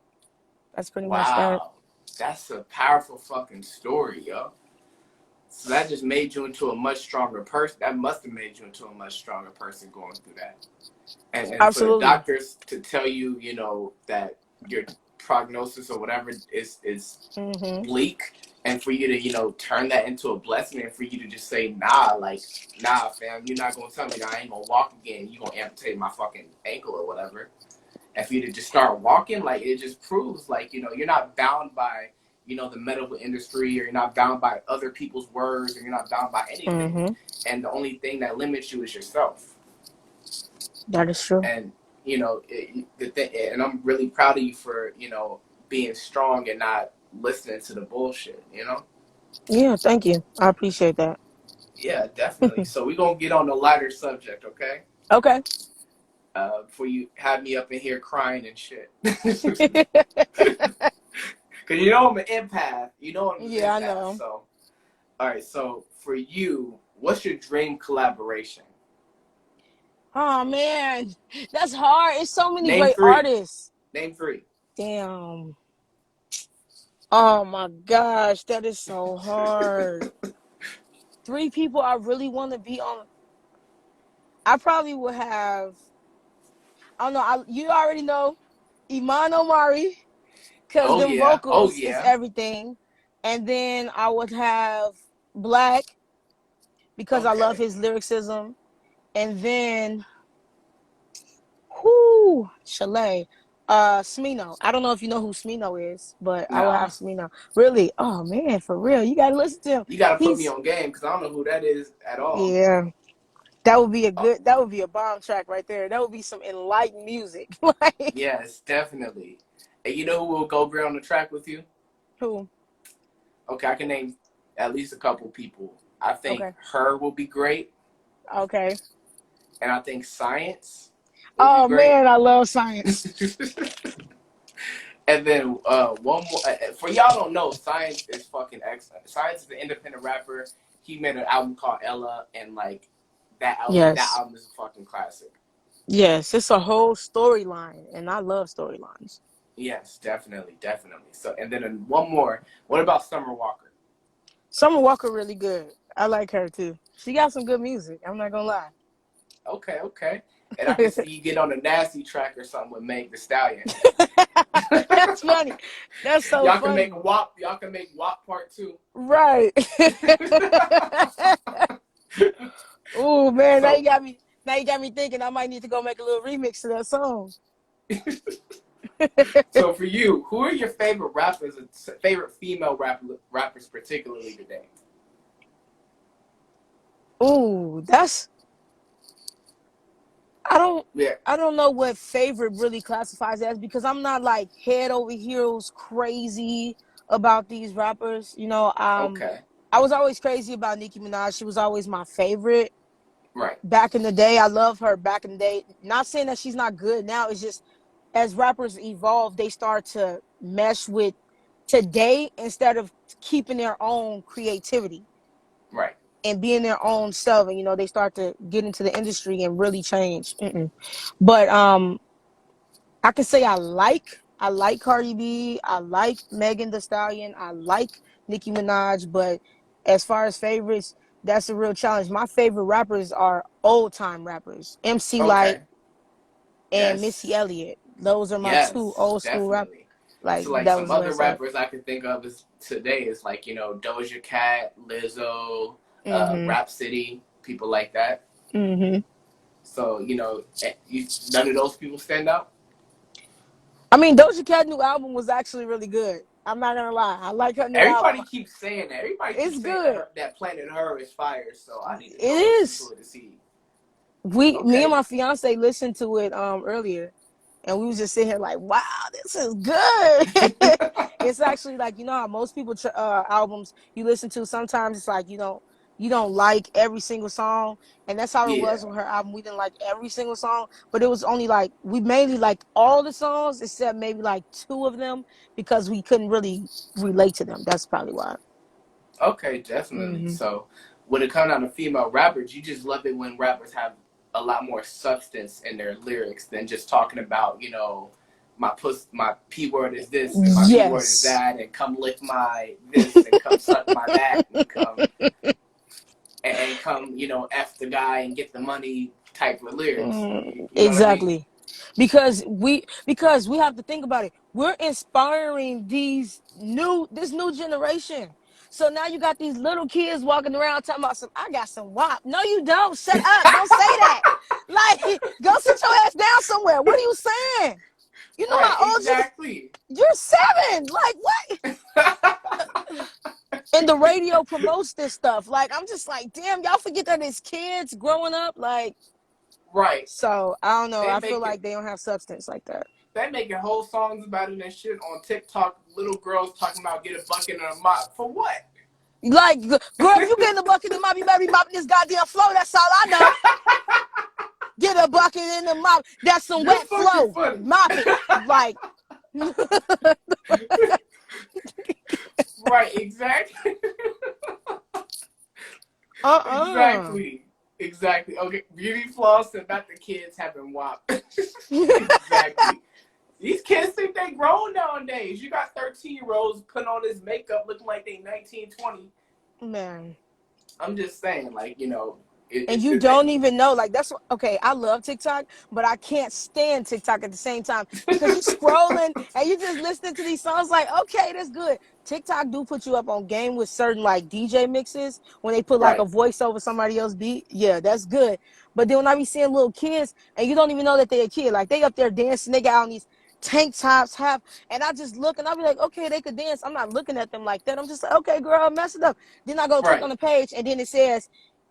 that's pretty much that. Wow. That's a powerful fucking story, yo. So that just made you into a much stronger person. That must have made you into a much stronger person going through that. And for the Absolutely. doctors to tell you, that your prognosis or whatever is Mm-hmm. bleak, And for you to, turn that into a blessing, and for you to just say, nah, fam, you're not gonna tell me that I ain't gonna walk again. You're gonna amputate my fucking ankle or whatever. And for you to just start walking, like, it just proves, like, you're not bound by, the medical industry, or you're not bound by other people's words, or you're not bound by anything. Mm-hmm. And the only thing that limits you is yourself. That is true. And, and I'm really proud of you for, being strong and not listening to the bullshit, Yeah, thank you. I appreciate that. Yeah, definitely. So we're going to get on the lighter subject, okay? Okay. Before you have me up in here crying and shit. Because I'm an empath. I'm an empath. I know. So, all right. So for you, what's your dream collaboration? Oh, man. That's hard. It's so many Name great 3. artists. Name 3. Damn. Oh, my gosh. That is so hard. 3 people I really want to be on. I probably would have, I don't know. You already know Imani, because them vocals is everything. And then I would have Black, because I love his lyricism. And then, Chalet. Smino. I don't know if you know who Smino is, but I will have Smino. Really? Oh man, for real. You gotta listen to him. You gotta put me on game, because I don't know who that is at all. Yeah. That would be that would be a bomb track right there. That would be some enlightened music. Yes, definitely. And you know who will go great on the track with you? Who? Okay, I can name at least a couple people. I think Her will be great. Okay. And I think Science. Oh man, I love Science. And then one more. For y'all don't know, Science is fucking excellent. Science is an independent rapper. He made an album called Ella, and like that album is a fucking classic. Yes, it's a whole storyline, and I love storylines. Yes, definitely. So, and then one more. What about Summer Walker? Summer Walker really good. I like her too. She got some good music. I'm not gonna lie. Okay. And I can see you get on a nasty track or something with Meg Thee Stallion. That's funny. That's so y'all funny. Y'all can make WAP Part 2. Right. Oh man, now you got me thinking I might need to go make a little remix to that song. So for you, who are your favorite rappers, favorite female rappers particularly today? Ooh, I don't know what favorite really classifies as, because I'm not like head over heels crazy about these rappers. I was always crazy about Nicki Minaj. She was always my favorite. Right. Back in the day, I love her back in the day. Not saying that she's not good now. It's just as rappers evolve, they start to mesh with today instead of keeping their own creativity. Right. And being their own self, and they start to get into the industry and really change. But I can say I like Cardi B, I like Megan Thee Stallion, I like Nicki Minaj, but as far as favorites, that's a real challenge. My favorite rappers are old time rappers, MC Lyte and Missy Elliott. Those are my 2 old school rappers. Like, so, like, that some other rappers I can think of today is like, Doja Cat, Lizzo, Rhapsody, people like that. So, none of those people stand out? I mean, Doja Cat new album was actually really good. I'm not gonna lie. I like her new album. Everybody keeps saying that. Everybody keeps saying good. That Planet Her is fire, so I need to listen to it to see. Me and my fiance listened to it earlier, and we was just sitting here like, wow, this is good. It's actually like, how most people albums you listen to, sometimes it's like you don't like every single song, and that's how it was with her album. We didn't like every single song, but it was only like we mainly liked all the songs except maybe like 2 of them, because we couldn't really relate to them. That's probably why. Okay, definitely. So when it comes down to female rappers, you just love it when rappers have a lot more substance in their lyrics than just talking about, my P word is this, and my P word is that, and come lick my this, and come suck my that, and come, F the guy and get the money type of lyrics. Exactly. I mean? Because we have to think about it. We're inspiring this new generation. So now you got these little kids walking around talking about I got some WAP. No, you don't. Shut up. Don't say that. Like, go sit your ass down somewhere. What are you saying? You know Right, how old exactly. you're 7. Like, what? And the radio promotes this stuff. Like, I'm just like, damn, y'all forget that it's kids growing up. Like, right. so I don't know. They I feel make like it. they don't have substance like that. They making whole songs about it and shit on TikTok. Little girls talking about get a bucket and a mop for what? Like, girl, if you get in the bucket and mop, you better be mopping this goddamn floor. That's all I know. Get a bucket in the mop. That's some You're wet fucking flow. funny. Mop it. Like. Right, exactly. Exactly. Okay, beauty floss and not the kids having WAP. Exactly. These kids think they grown nowadays. You got 13-year-olds putting on this makeup looking like they 19, 20. Man. I'm just saying, like, you know. And you don't even know. Like, that's what, okay, I love TikTok, but I can't stand TikTok at the same time. Because you're scrolling and you just listening to these songs like, okay, that's good. TikTok do put you up on game with certain, like, DJ mixes when they put, like, a voice over somebody else's beat. Yeah, that's good. But then when I be seeing little kids and you don't even know that they're a kid. Like, they up there dancing. They got on these tank tops, and I just look and I'll be like, okay, they could dance. I'm not looking at them like that. I'm just like, okay, girl, mess it up. Then I go click on the page and then it says,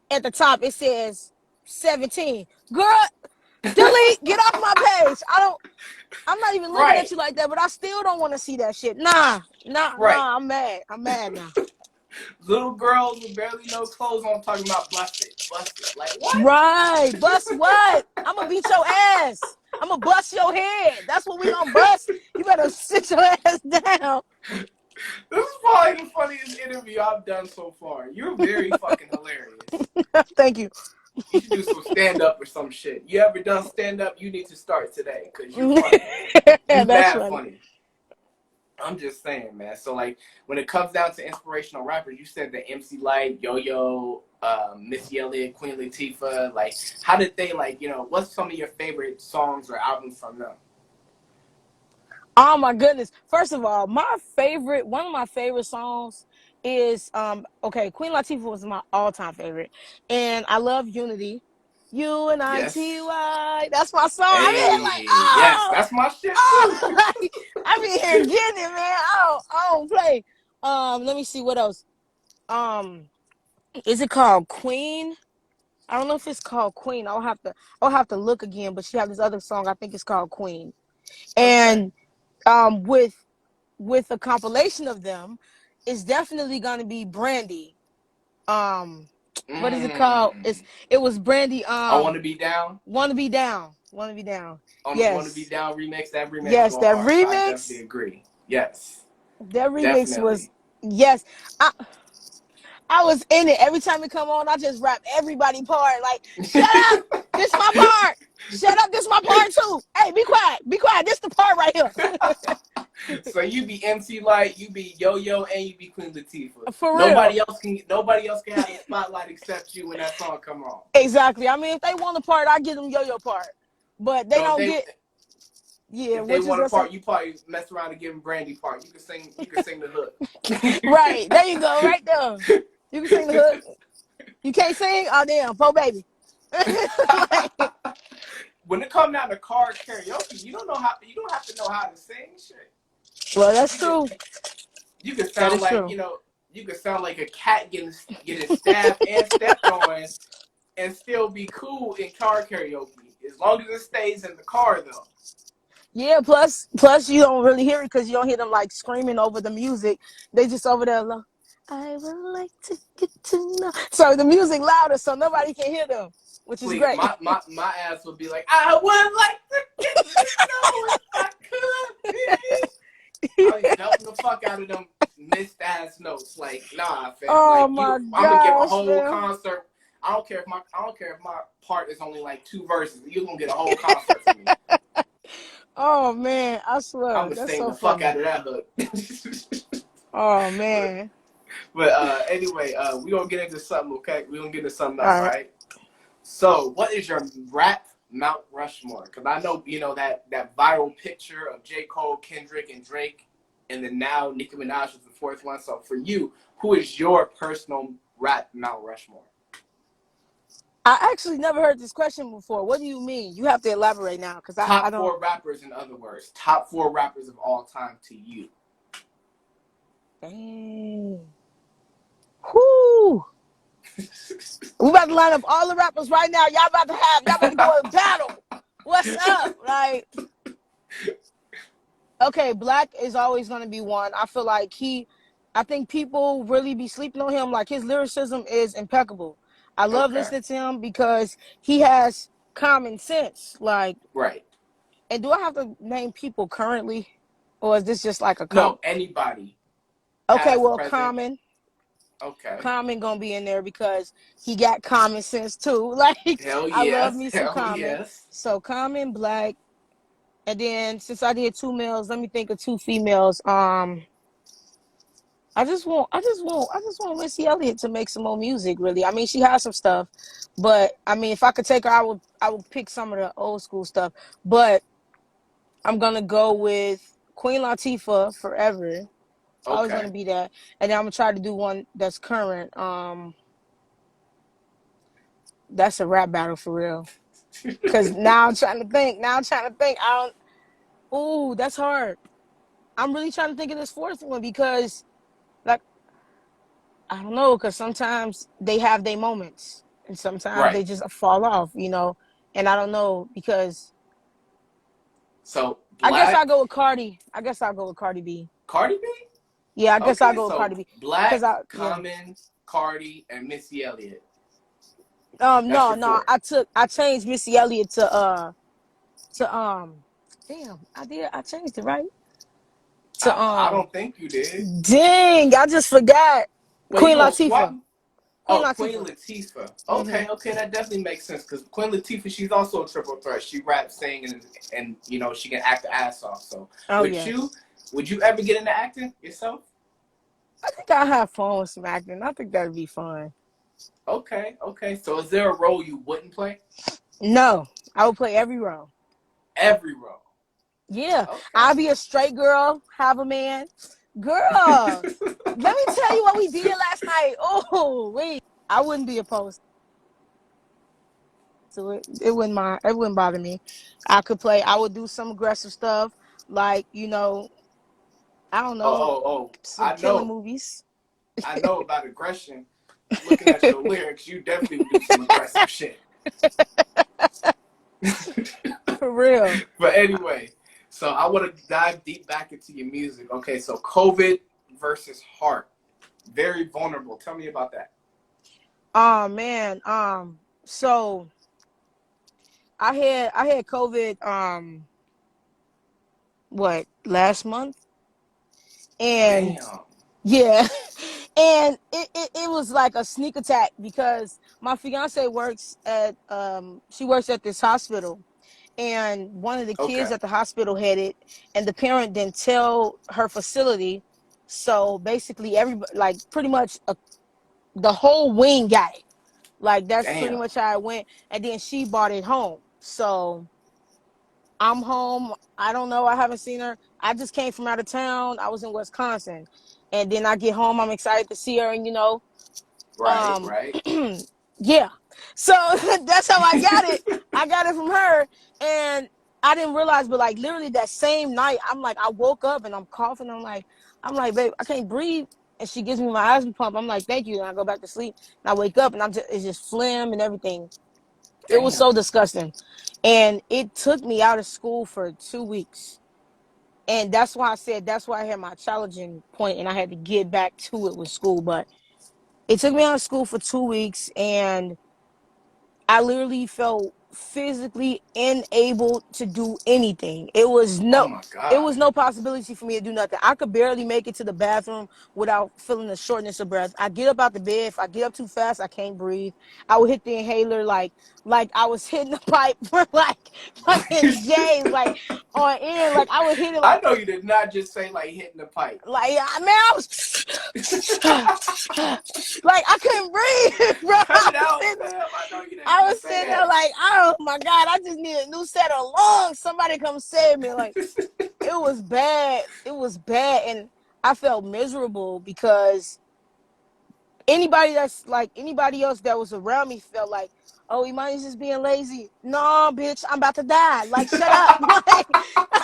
at the top, it says 17. Girl, delete, get off my page. I'm not even looking at you like that, but I still don't want to see that shit. Nah, I'm mad. I'm mad now. Little girls with barely no clothes on talking about bust it. Like, what? Right, bust what? I'm going to beat your ass. I'm going to bust your head. That's what we going to bust. You better sit your ass down. This is probably the funniest interview I've done so far. You're very fucking hilarious. Thank you. You should do some stand-up or some shit. You ever done stand-up? You need to start today because you're funny. You're mad funny. I'm just saying, man. So, like, when it comes down to inspirational rappers, you said the MC Lyte, Yo-Yo, Missy Elliott, Queen Latifah. Like, how did they, like, you know, what's some of your favorite songs or albums from them? Oh my goodness. First of all, one of my favorite songs is Queen Latifah was my all-time favorite. And I love Unity. UNITY. That's my song. Hey, I mean, like, oh, yes, that's my shit too. Like, I be here getting it, man. I don't play. Let me see what else. Is it called Queen? I don't know if it's called Queen. I'll have to look again, but she has this other song, I think it's called Queen. And with a compilation of them, it's definitely gonna be Brandy. What is it called? It was Brandy. I Wanna Be Down. Wanna Be Down. Wanna Be Down. Yes. Wanna Be Down remix. That remix. Yes, that hard. remix. I definitely agree. Yes. That remix was yes. I was in it. Every time it come on, I just rap everybody part. Like, shut up, this my part. Shut up, this my part too. Hey, be quiet, this the part right here. So you be MC Lyte, you be Yo-Yo, and you be Queen Latifah. For real. Nobody else can have the spotlight except you when that song come on. Exactly. I mean, if they want a part, I give them Yo-Yo part. But they don't get. Yeah, if they want a part, you probably mess around and give them Brandy part. You can sing the hook. Right there, you go, right there. You can sing the hook. You can't sing? Oh damn, poor baby. Like, when it comes down to car karaoke, you don't have to know how to sing shit. Well, that's true. You can sound like true. You can sound like a cat getting stabbed and stepped on, and still be cool in car karaoke as long as it stays in the car though. Yeah, plus you don't really hear it because you don't hear them like screaming over the music. They just over there low. I would like to get to know. So the music louder so nobody can hear them, which is great. My ass would be like, I would like to get to know if I could. I was jumping the fuck out of them missed ass notes. Like, nah, fam. Oh like, my god. I'm gonna give a whole concert. I don't care if my part is only like 2 verses. You're gonna get a whole concert from me. Oh man, I swear. I'm gonna sing the fuck out of that hook. Oh man. But anyway, we gonna get into something, okay? We gonna get into something else, all right? So, what is your rap Mount Rushmore? Because I know, that viral picture of J. Cole, Kendrick, and Drake and then now Nicki Minaj was the fourth one. So for you, who is your personal rap Mount Rushmore? I actually never heard this question before. What do you mean? You have to elaborate now, because I Top don't. 4 rappers, in other words. Top 4 rappers of all time to you. Dang. Whoo. We about to line up all the rappers right now. Y'all about to go in battle. What's up? Like, okay, Black is always going to be one. I feel like I think people really be sleeping on him. Like, his lyricism is impeccable. I love listening to him because he has common sense. Like, right. And do I have to name people currently? Or is this just like a No, anybody. Okay, well, Common. Okay. Common gonna be in there because he got common sense too. Like, hell yes, I love me some hell Common. Yes. So Common, Black, and then since I did 2 males, let me think of 2 females. I just want Missy Elliott to make some more music. Really, I mean, she has some stuff, but I mean, if I could take her, I would pick some of the old school stuff. But I'm gonna go with Queen Latifah forever. Always gonna be that, and then I'm gonna try to do one that's current. That's a rap battle for real. Cause now I'm trying to think. Ooh, that's hard. I'm really trying to think of this fourth one because, like, I don't know. Cause sometimes they have their moments, and sometimes they just fall off. And I don't know because. So Black, I guess I'll go with Cardi. B. Cardi B? Yeah, I guess I'll go with Cardi B. Black, Common, Cardi, and Missy Elliott. No. I changed Missy Elliott to damn, I changed it, right? I don't think you did. Dang, I just forgot. Wait, Queen Latifah. Queen Latifah. Okay, that definitely makes sense because Queen Latifah, she's also a triple threat. She raps, sings, and she can act the ass off. So would you ever get into acting yourself? I think I'll have fun with some acting. I think that'd be fun. Okay. So is there a role you wouldn't play? No, I would play every role. Every role? Yeah. Okay. I'll be a straight girl, have a man. Girl, let me tell you what we did last night. Oh, wait. I wouldn't be opposed to it. It wouldn't bother me. I would do some aggressive stuff, like, I don't know. Some killing movies. I know about aggression. Looking at your lyrics, you definitely would do some aggressive shit. For real. But anyway, so I want to dive deep back into your music. Okay, so COVID versus heart. Very vulnerable. Tell me about that. Oh man. So I had COVID last month? And damn. Yeah. And it was like a sneak attack because my fiance works at this hospital, and one of the kids at the hospital had it, and the parent didn't tell her facility. So basically everybody, like, pretty much the whole wing got it. Like, that's pretty much how it went. And then she brought it home. So I'm home. I don't know. I haven't seen her. I just came from out of town. I was in Wisconsin. And then I get home. I'm excited to see her. And, Right. Yeah. So that's how I got it. I got it from her. And I didn't realize, but, like, literally that same night, I'm like, I woke up and I'm coughing. I'm like, babe, I can't breathe. And she gives me my asthma pump. I'm like, thank you. And I go back to sleep. And I wake up and it's just phlegm and everything. Damn. It was so disgusting. And it took me out of school for 2 weeks. And that's why I had my challenging point and I had to get back to it with school. But it took me out of school for 2 weeks, and I literally felt physically unable to do anything. It was no possibility for me to do nothing. I could barely make it to the bathroom without feeling the shortness of breath. I get up out the bed. If I get up too fast, I can't breathe. I would hit the inhaler like I was hitting the pipe for like fucking days, like on end. Like, I would hit it like, I know you did not just say like hitting the pipe. Like, man, I was like, I couldn't breathe, bro. Cut it out, man. I know you didn't. I I was say sitting there like, oh my God, I just need a new set of lungs. Somebody come save me. Like, that. it was bad. It was bad. And I felt miserable because anybody else that was around me felt like, oh, Imani's just being lazy. No, bitch, I'm about to die. Like, shut up. Like,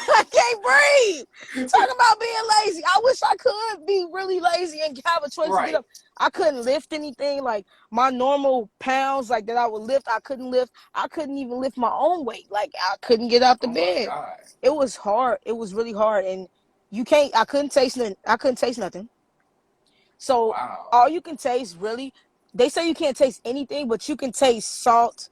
I can't breathe. Talk about being lazy. I wish I could be really lazy and have a choice to get Right. up. I couldn't lift anything. Like, my normal pounds, like, that I would lift, I couldn't lift. I couldn't even lift my own weight. Like, I couldn't get out the Oh my bed. God. It was hard. It was really hard. And I couldn't taste nothing. I couldn't taste nothing. So Wow. all you can taste really, they say you can't taste anything, but you can taste salt.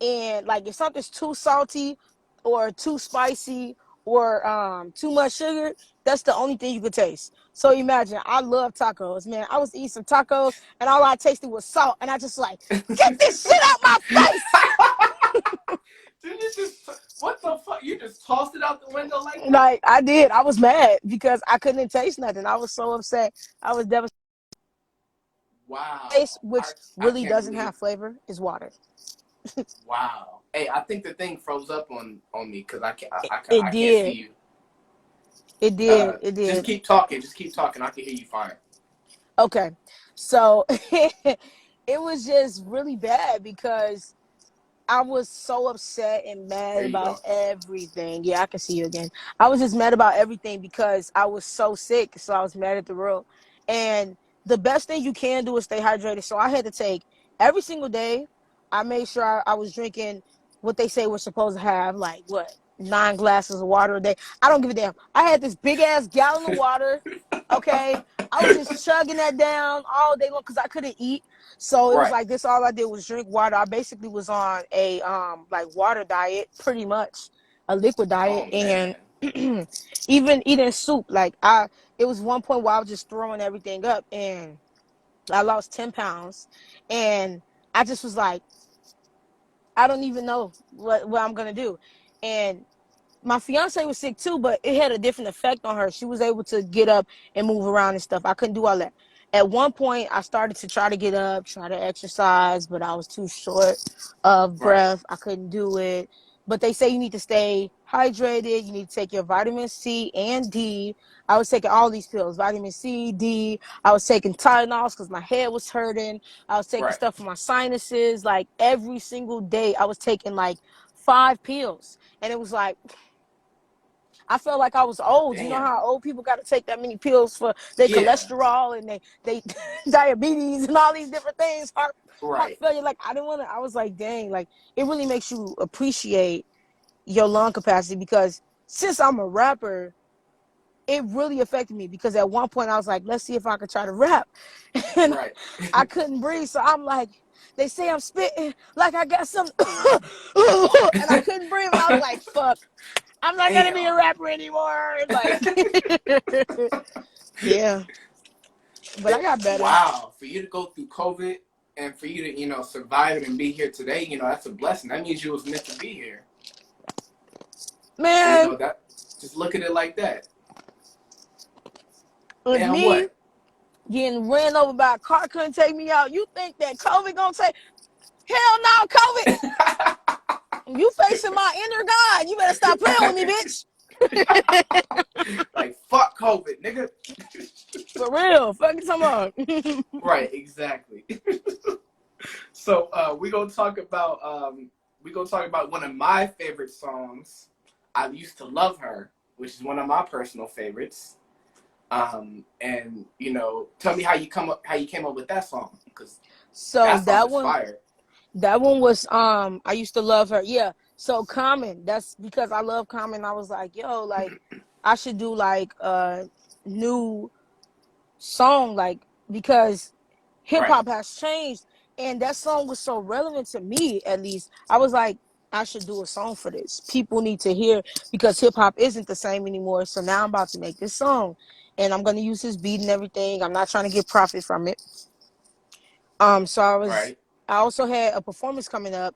And like if something's too salty or too spicy or too much sugar, that's the only thing you could taste. So imagine, I love tacos, man. I was eating some tacos and all I tasted was salt, and I just like, get this shit out my face. Did you just what the fuck? You just tossed it out the window like that? Like I did. I was mad because I couldn't taste nothing. I was so upset. I was devastated. Taste, Wow. which I really can't doesn't believe. have flavor, is water. Wow. Hey, I think the thing froze up on me because It I can't see did. you. It did. It Just did. keep talking. Just keep talking. I can hear you fine. Okay. So it was just really bad because I was so upset and mad There you about go. everything. Yeah, I can see you again. I was just mad about everything because I was so sick. So I was mad at the world. And the best thing you can do is stay hydrated. So I had to take every single day. I made sure I was drinking what they say we're supposed to have, like what, 9 glasses of water a day. I don't give a damn. I had this big ass gallon of water. Okay. I was just chugging that down all day long because I couldn't eat. So it was Right. like this. All I did was drink water. I basically was on a like water diet, pretty much a liquid Oh diet, and man. even eating soup. Like it was one point where I was just throwing everything up, and I lost 10 pounds, and I just was like, I don't even know what I'm gonna do, and my fiance was sick too, but it had a different effect on her. She was able to get up and move around and stuff. I couldn't do all that. At one point, I started to try to get up, try to exercise, but I was too short of Right. breath. I couldn't do it. But they say you need to stay hydrated. You need to take your vitamin C and D. I was taking all these pills, vitamin C, D. I was taking Tylenols because my head was hurting. I was taking Right. stuff for my sinuses. Like every single day, I was taking like 5 pills. And it was like, I felt like I was old. You know Damn. how old people got to take that many pills for their Yeah. cholesterol and they diabetes and all these different things, heart Right. failure. Like I didn't want to. I was like, dang, like it really makes you appreciate your lung capacity because since I'm a rapper, it really affected me because at one point I was like, let's see if I could try to rap, and Right. I couldn't breathe. So I'm like, they say I'm spitting like I got some, and I couldn't breathe, and I was like, fuck. I'm not gonna be a Damn. rapper anymore. Like, yeah, but I got better. Wow. For you to go through COVID and for you to, survive it and be here today, that's a blessing. That means you was meant to be here. So, Man, that just look at it like that. with And me what? getting ran over by a car couldn't take me out. You think that COVID gonna take? Hell no, COVID. You facing my inner God. You better stop playing with me, bitch. Like, fuck COVID, nigga. For real. Fucking some more. Right, exactly. So we gonna talk about one of my favorite songs. I used to love her, which is one of my personal favorites. And tell me how you came up with that song because So that song that is one, fire. that one was I used to love her. Yeah. So Common, that's because I love Common. I was like, yo, like I should do like a new song, like because hip Right, hop has changed, and that song was so relevant to me. At least I was like, I should do a song for this. People need to hear because hip hop isn't the same anymore. So now I'm about to make this song, and I'm gonna use his beat and everything. I'm not trying to get profit from it. So right, I also had a performance coming up.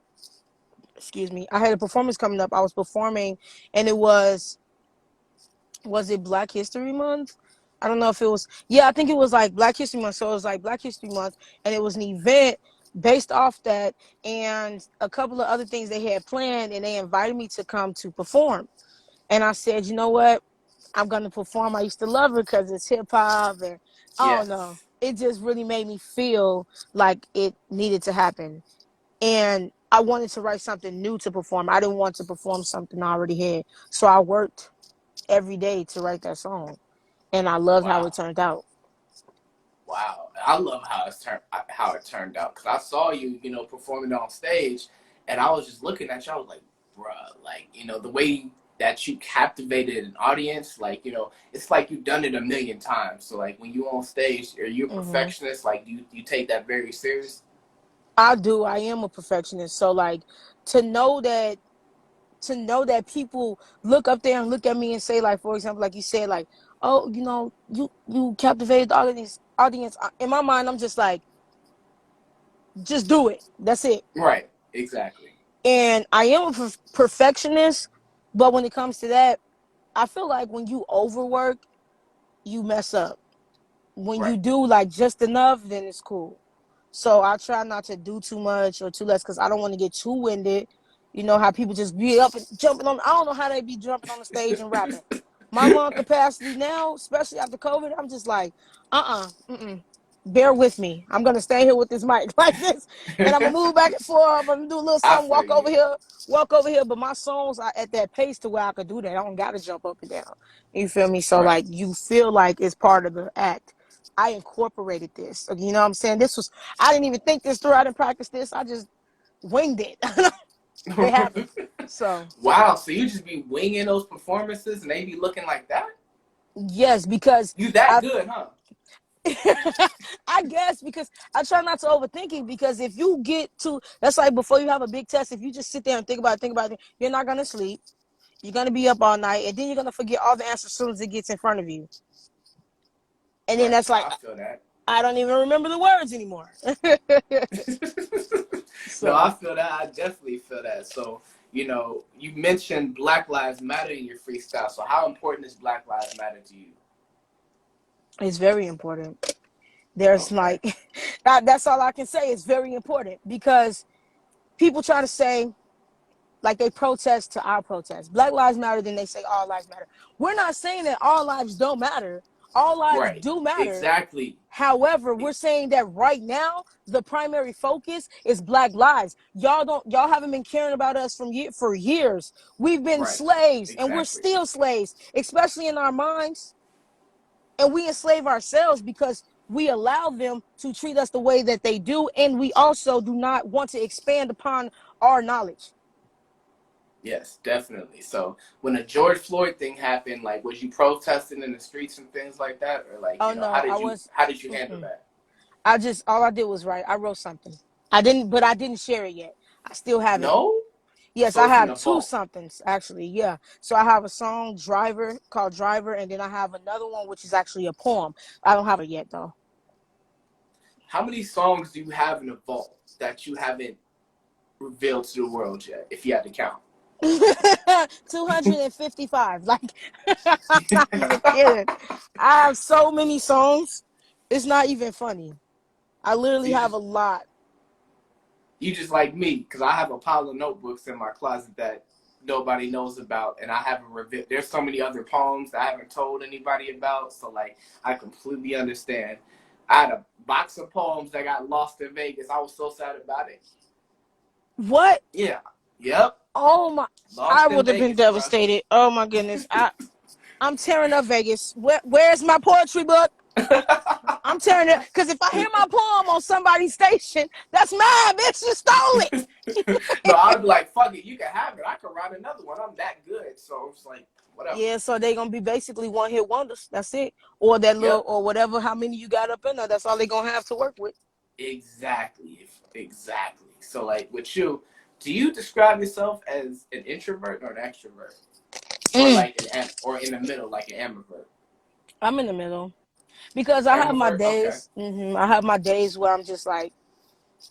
Excuse me. I had a performance coming up. I was performing, and it was it Black History Month? I don't know if it was. Yeah, I think it was like Black History Month. So it was like Black History Month, and it was an event based off that and a couple of other things they had planned, and they invited me to come to perform. And I said, you know what? I'm going to perform. I used to love it because it's hip hop, and I don't know. Yes. It just really made me feel like it needed to happen. And I wanted to write something new to perform. I didn't want to perform something I already had. So I worked every day to write that song. And I loved how it Wow. turned out. Wow, I love how it turned out, because I saw you, performing on stage, and I was just looking at you. I was like, bruh, like, the way that you captivated an audience, like, it's like you've done it a million times. So like when you on stage, are you a Mm-hmm. perfectionist? Like, you take that very serious? I do. I am a perfectionist. So like to know that to know that people look up there and look at me and say, like, for example, like you said, like, oh, you captivated the audience. In my mind, I'm just like, just do it. That's it. Right, exactly. And I am a perfectionist, but when it comes to that, I feel like when you overwork, you mess up. When you Right. do like just enough, then it's cool. So I try not to do too much or too less because I don't want to get too winded. You know how people just be up and jumping on. I don't know how they be jumping on the stage and rapping. My lung capacity now, especially after COVID, I'm just like, bear with me. I'm gonna stay here with this mic like this, and I'm gonna move back and forth. I'm gonna do a little I something, feel you. walk over here. But my songs are at that pace to where I could do that. I don't gotta jump up and down. You feel me? So Right. like, you feel like it's part of the act. I incorporated this. You know what I'm saying? I didn't even think this through. I didn't practice this. I just winged it. It happened. So Wow, so you just be winging those performances and they be looking like that? yes, because You that I good, huh? I guess because I try not to overthink it, because if you get to, that's like before you have a big test, if you just sit there and think about it, you're not gonna sleep. You're gonna be up all night, and then you're gonna forget all the answers as soon as it gets in front of you. And then Right. that's No, like, I feel that. I don't even remember the words anymore. No, I So feel that. I definitely feel that. So, you mentioned Black Lives Matter in your freestyle. So, how important is Black Lives Matter to you? it's very important. There's Okay. like, that's all I can say. It's very important because people try to say, like, they protest to our protest. Black lives matter, then they say all lives matter. We're not saying that all lives don't matter. All lives Right. do matter. Exactly. However, we're saying that right now the primary focus is Black lives. Y'all haven't been caring about us for years. We've been Right. slaves and we're Exactly. still slaves, especially in our minds. And we enslave ourselves because we allow them to treat us the way that they do, and we also do not want to expand upon our knowledge. Yes, definitely. So, when the George Floyd thing happened, like, was you protesting in the streets and things like that, or like, Oh how no, I did you was. how did you handle Mm-mm. that? I just all I did was write. I wrote something. I didn't share it yet. I still have it. No. Yes, So I it's in have the two vault. somethings actually. Yeah. So I have a song Driver called Driver, and then I have another one which is actually a poem. I don't have it yet though. How many songs do you have in the vault that you haven't revealed to the world yet, if you had to count? 255. Like, I'm not even kidding. I have so many songs. It's not even funny. I So literally you have a just lot. you just like me, because I have a pile of notebooks in my closet that nobody knows about, and I haven't revealed. There's so many other poems that I haven't told anybody about. So like, I completely understand. I had a box of poems that got lost in Vegas. I was so sad about it. What? Yeah. Yep. Oh my! I Lost in would have been Vegas, bruh. devastated. Oh my goodness! I'm tearing up Vegas. Where's my poetry book? I'm tearing it because if I hear my poem on somebody's station, that's mine, bitch. You stole No, it. I'd be like, fuck it, you can have it. I can write another one. I'm that good. So it's like, whatever. Yeah, so they gonna be basically one hit wonders. That's it. Or that little, Yep. or whatever. How many you got up in there? That's all they gonna have to work with. Exactly. Exactly. So like with you, do you describe yourself as an introvert or an extrovert? Or Mm, like or in the middle, like an ambivert? I'm in the middle because I have my Ambivert? Okay. days. I have my days where I'm just like,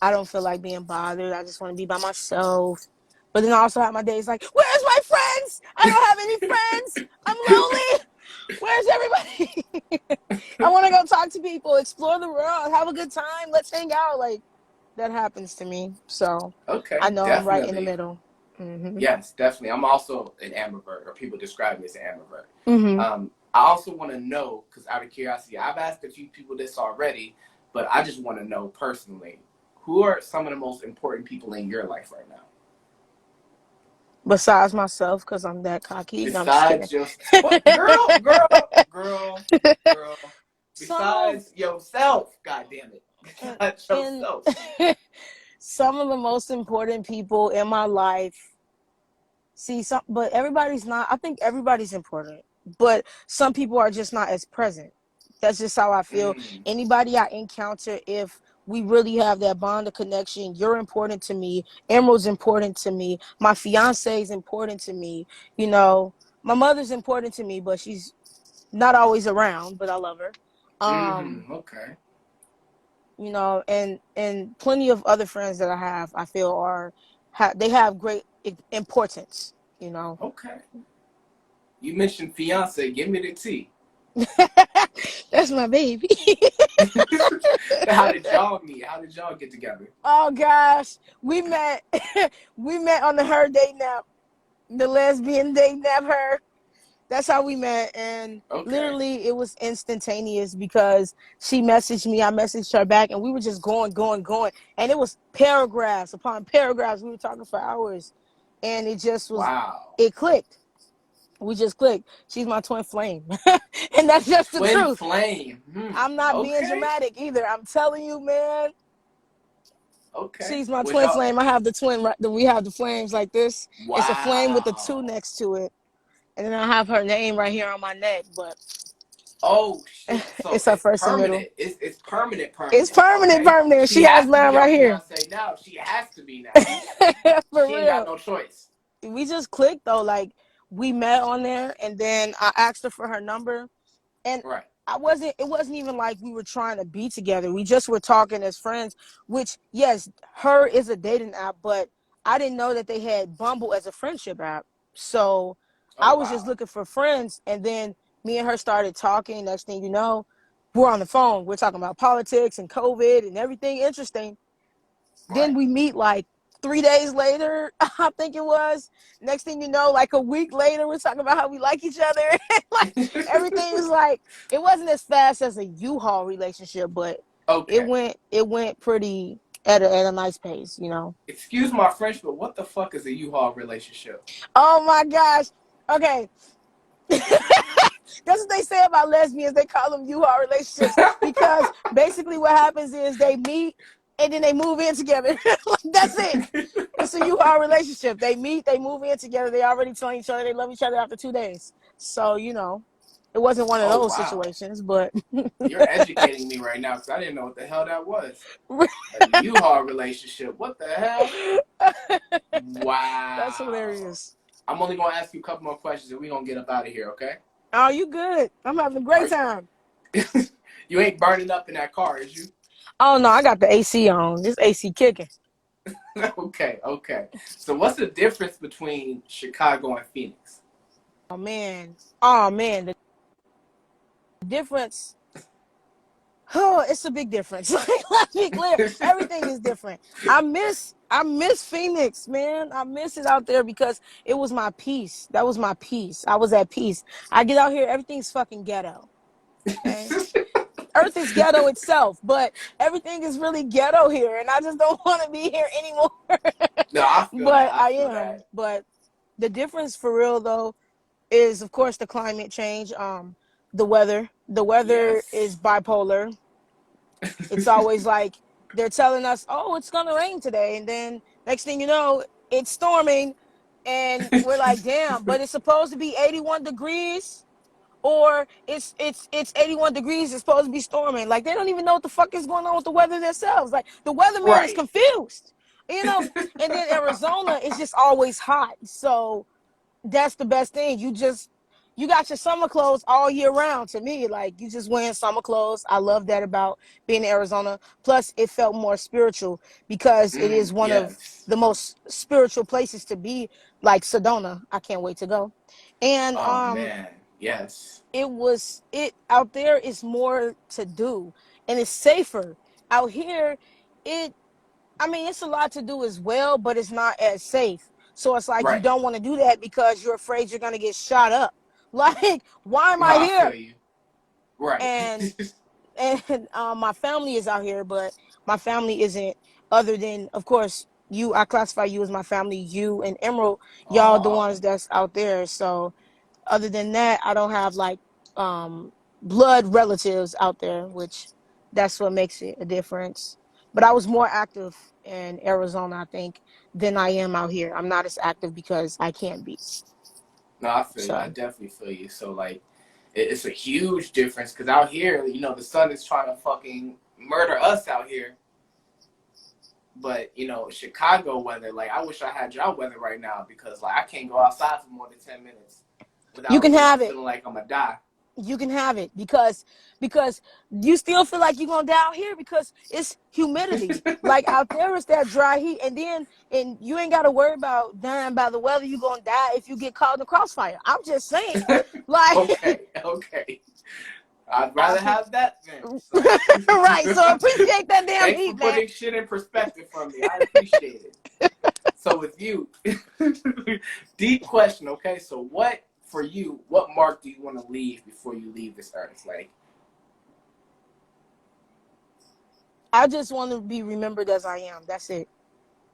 I don't feel like being bothered. I just want to be by myself. But then I also have my days like, where's my friends? I don't have any friends. I'm lonely. Where's everybody? I want to go talk to people, explore the world, have a good time. Let's hang out. Like, that happens to me. So I Okay, know I'm right in the definitely. middle. Mm-hmm. Yes, definitely. I'm also an ambivert, or people describe me as an ambivert. Mm-hmm. I also want to know, because out of curiosity, I've asked a few people this already, but I just want to know personally, who are some of the most important people in your life right now? Besides myself, because I'm that cocky. No, I'm just kidding. Besides just what, girl. So, Besides yourself, God damn it, and, besides and yourself. some of the most important people in my life, but everybody's not. I think everybody's important, but some people are just not as present. That's just how I feel. Mm, Anybody I encounter, if we really have that bond of connection, you're important to me. Emerald's important to me. My fiance is important to me. You know, my mother's important to me, but she's not always around, but I love her. okay. You know, and plenty of other friends that I have, I feel they have great importance, you know. Okay. You mentioned fiance. Give me the tea. That's my baby. How did y'all meet? How did y'all get together? Oh gosh, we met we met on the Her Date Nap, the lesbian date nap her. That's how we met, and Okay. literally it was instantaneous because she messaged me, I messaged her back, and we were just going, and it was paragraphs upon paragraphs. We were talking for hours, and Wow. it clicked. We just clicked. She's my twin flame, and that's just the Twin truth. flame. I'm not being Okay. dramatic either. I'm telling you, man. Okay. She's my Was twin y'all? flame. I have the twin. We have the flames like this. It's a flame with the two Wow. next to it, and then I have her name right here on my neck. But Oh shit. So it's her it's first and middle. permanent. It's permanent. It's Permanent. permanent, Okay. permanent. She She has has to be mine your right here. fiance now. She has to be now. For She ain't got real. no choice. We just clicked though. Like we met on there, and then I asked her for her number, and Right. it wasn't even like we were trying to be together. We just were talking as friends, which yes, her is a dating app, but I didn't know that they had Bumble as a friendship app. So Oh I was just wow. looking for friends, and then me and her started talking. Next thing you know, we're on the phone. We're talking about politics and COVID and everything interesting. Then Right. we meet like 3 days later, I think it was. Next thing you know, like a week later, we're talking about how we like each other. Like everything was like, it wasn't as fast as a U-Haul relationship, but Okay. it went pretty at a nice pace, you know. Excuse my French, but what the fuck is a U-Haul relationship? Oh my gosh. Okay. That's what they say about lesbians. They call them U-Haul relationships because basically what happens is they meet and then they move in together. Like, that's it. It's a U-Haul relationship. They meet, they move in together. They already telling each other they love each other after 2 days. So, you know, it wasn't one of Oh those wow. situations, but You're educating me right now because I didn't know what the hell that was. A U-Haul relationship. What the hell? that's Wow. hilarious. I'm only gonna ask you a couple more questions and we're gonna get up out of here, okay? Oh, you good? I'm having a great Are time. you ain't burning up in that car, is you? Oh no, I got the AC on. This AC kicking. Okay. So what's the difference between Chicago and Phoenix? Oh man. Oh man. The difference. Oh, it's a big difference. Let's be clear. Everything is different. I miss Phoenix, man. I miss it out there because it was my peace. That was my peace. I was at peace. I get out here, everything's fucking ghetto. Okay. Earth is ghetto itself, but everything is really ghetto here, and I just don't want to be here anymore. No, I feel that. But I I feel am. that. But the difference for real though is of course the climate change. The weather. The weather is Yes. bipolar. It's always like they're telling us, "Oh, it's gonna rain today," and then next thing you know, it's storming, and we're like, "Damn!" But it's supposed to be 81 degrees, or it's 81 degrees. It's supposed to be storming. Like they don't even know what the fuck is going on with the weather themselves. Like the weatherman is Right. confused, you know. And then Arizona is just always hot, so that's the best thing. You got your summer clothes all year round. To me, like you just wearing summer clothes. I love that about being in Arizona. Plus it felt more spiritual because it is one of Yes. the most spiritual places to be, like Sedona. I can't wait to go. And Oh man. Yes. it out there is more to do and it's safer. Out here, it I mean, it's a lot to do as well, but it's not as safe. So it's like you Right. don't want to do that because you're afraid you're gonna get shot up. Like, why am No, I I feel here? you. Right. And my family is out here, but my family isn't. Other than, of course, you. I classify you as my family. You and Emerald, y'all the Aw. ones that's out there. So other than that, I don't have like um blood relatives out there, which that's what makes it a difference. But I was more active in Arizona, I think, than I am out here. I'm not as active because I can't be. No, I feel you. I So definitely feel you. So like, it's a huge difference because out here, the sun is trying to fucking murder us out here. But Chicago weather, like I wish I had your weather right now because like I can't go outside for more than 10 minutes you without can have it. feeling like I'm gonna die. You can have it because you still feel like you're gonna die out here because it's humidity. Like out there it's that dry heat, and you ain't gotta worry about dying by the weather. You gonna die if you get caught in the crossfire. I'm just saying. Like Okay. I'd I rather pre- have that then. So. right, so appreciate that damn Thanks for heat, man. putting shit in perspective for me. I appreciate it. So with you, deep question, okay? So what mark do you want to leave before you leave this earth? Like, I just want to be remembered as I am. That's it.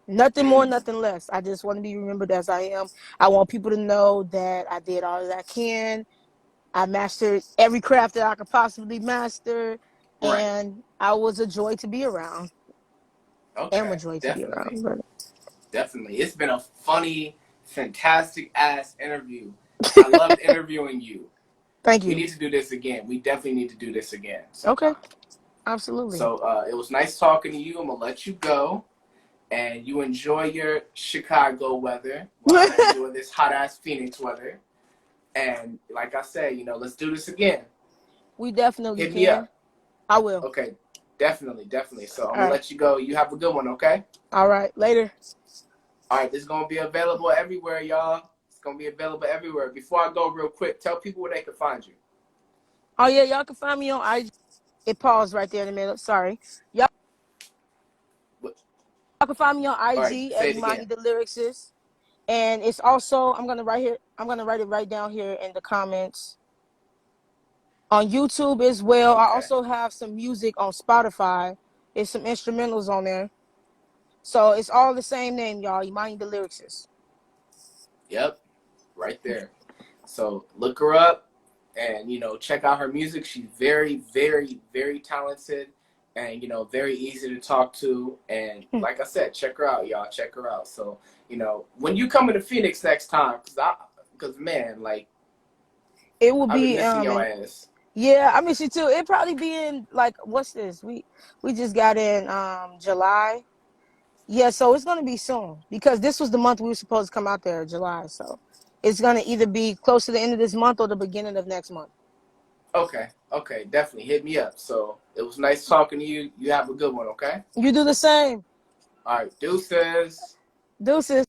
Nothing more, nothing less. I just want to be remembered as I am. I want people to know that I did all that I can. I mastered every craft that I could possibly master, right. and I was a joy to be around. Am a Okay. joy to be Definitely. around. But Definitely. It's been a funny, fantastic ass interview. I loved interviewing you. thank We you. need to do this again. We definitely need to do this again Okay, sometime. absolutely. So it was nice talking to you. I'm going to let you go. And you enjoy your Chicago weather while I enjoy this hot-ass Phoenix weather. And like I said, let's do this again. We definitely Hit me can. up. I will. Okay, definitely. So I'm All going to right. let you go. You have a good one, okay? All right. Later. All right, this is going to be available everywhere, y'all. It's going to be available everywhere. Before I go real quick, tell people where they can find you. Oh, yeah. Y'all can find me on IG. It paused right there in the middle. Sorry. Y'all can find me on All right, IG at say it Imani again. the Lyricist. And it's also, I'm going to write it right down here in the comments. On YouTube as well. I Okay. also have some music on Spotify. There's some instrumentals on there. So it's all the same name, y'all. Imani the Lyricist. Yep, right there. So look her up and, check out her music. She's very, very, very talented and, very easy to talk to. And like I said, check her out, y'all. Check her out. So, when you come to Phoenix next time, because man, like, It will I've been be missing your ass. yeah, I miss you too. It probably be in like what's this? We just got in July. Yeah, so it's gonna be soon because this was the month we were supposed to come out there, July. So it's gonna either be close to the end of this month or the beginning of next month. Okay, definitely hit me up. So it was nice talking to you. You have a good one, okay? You do the same. All right, deuces. Deuces.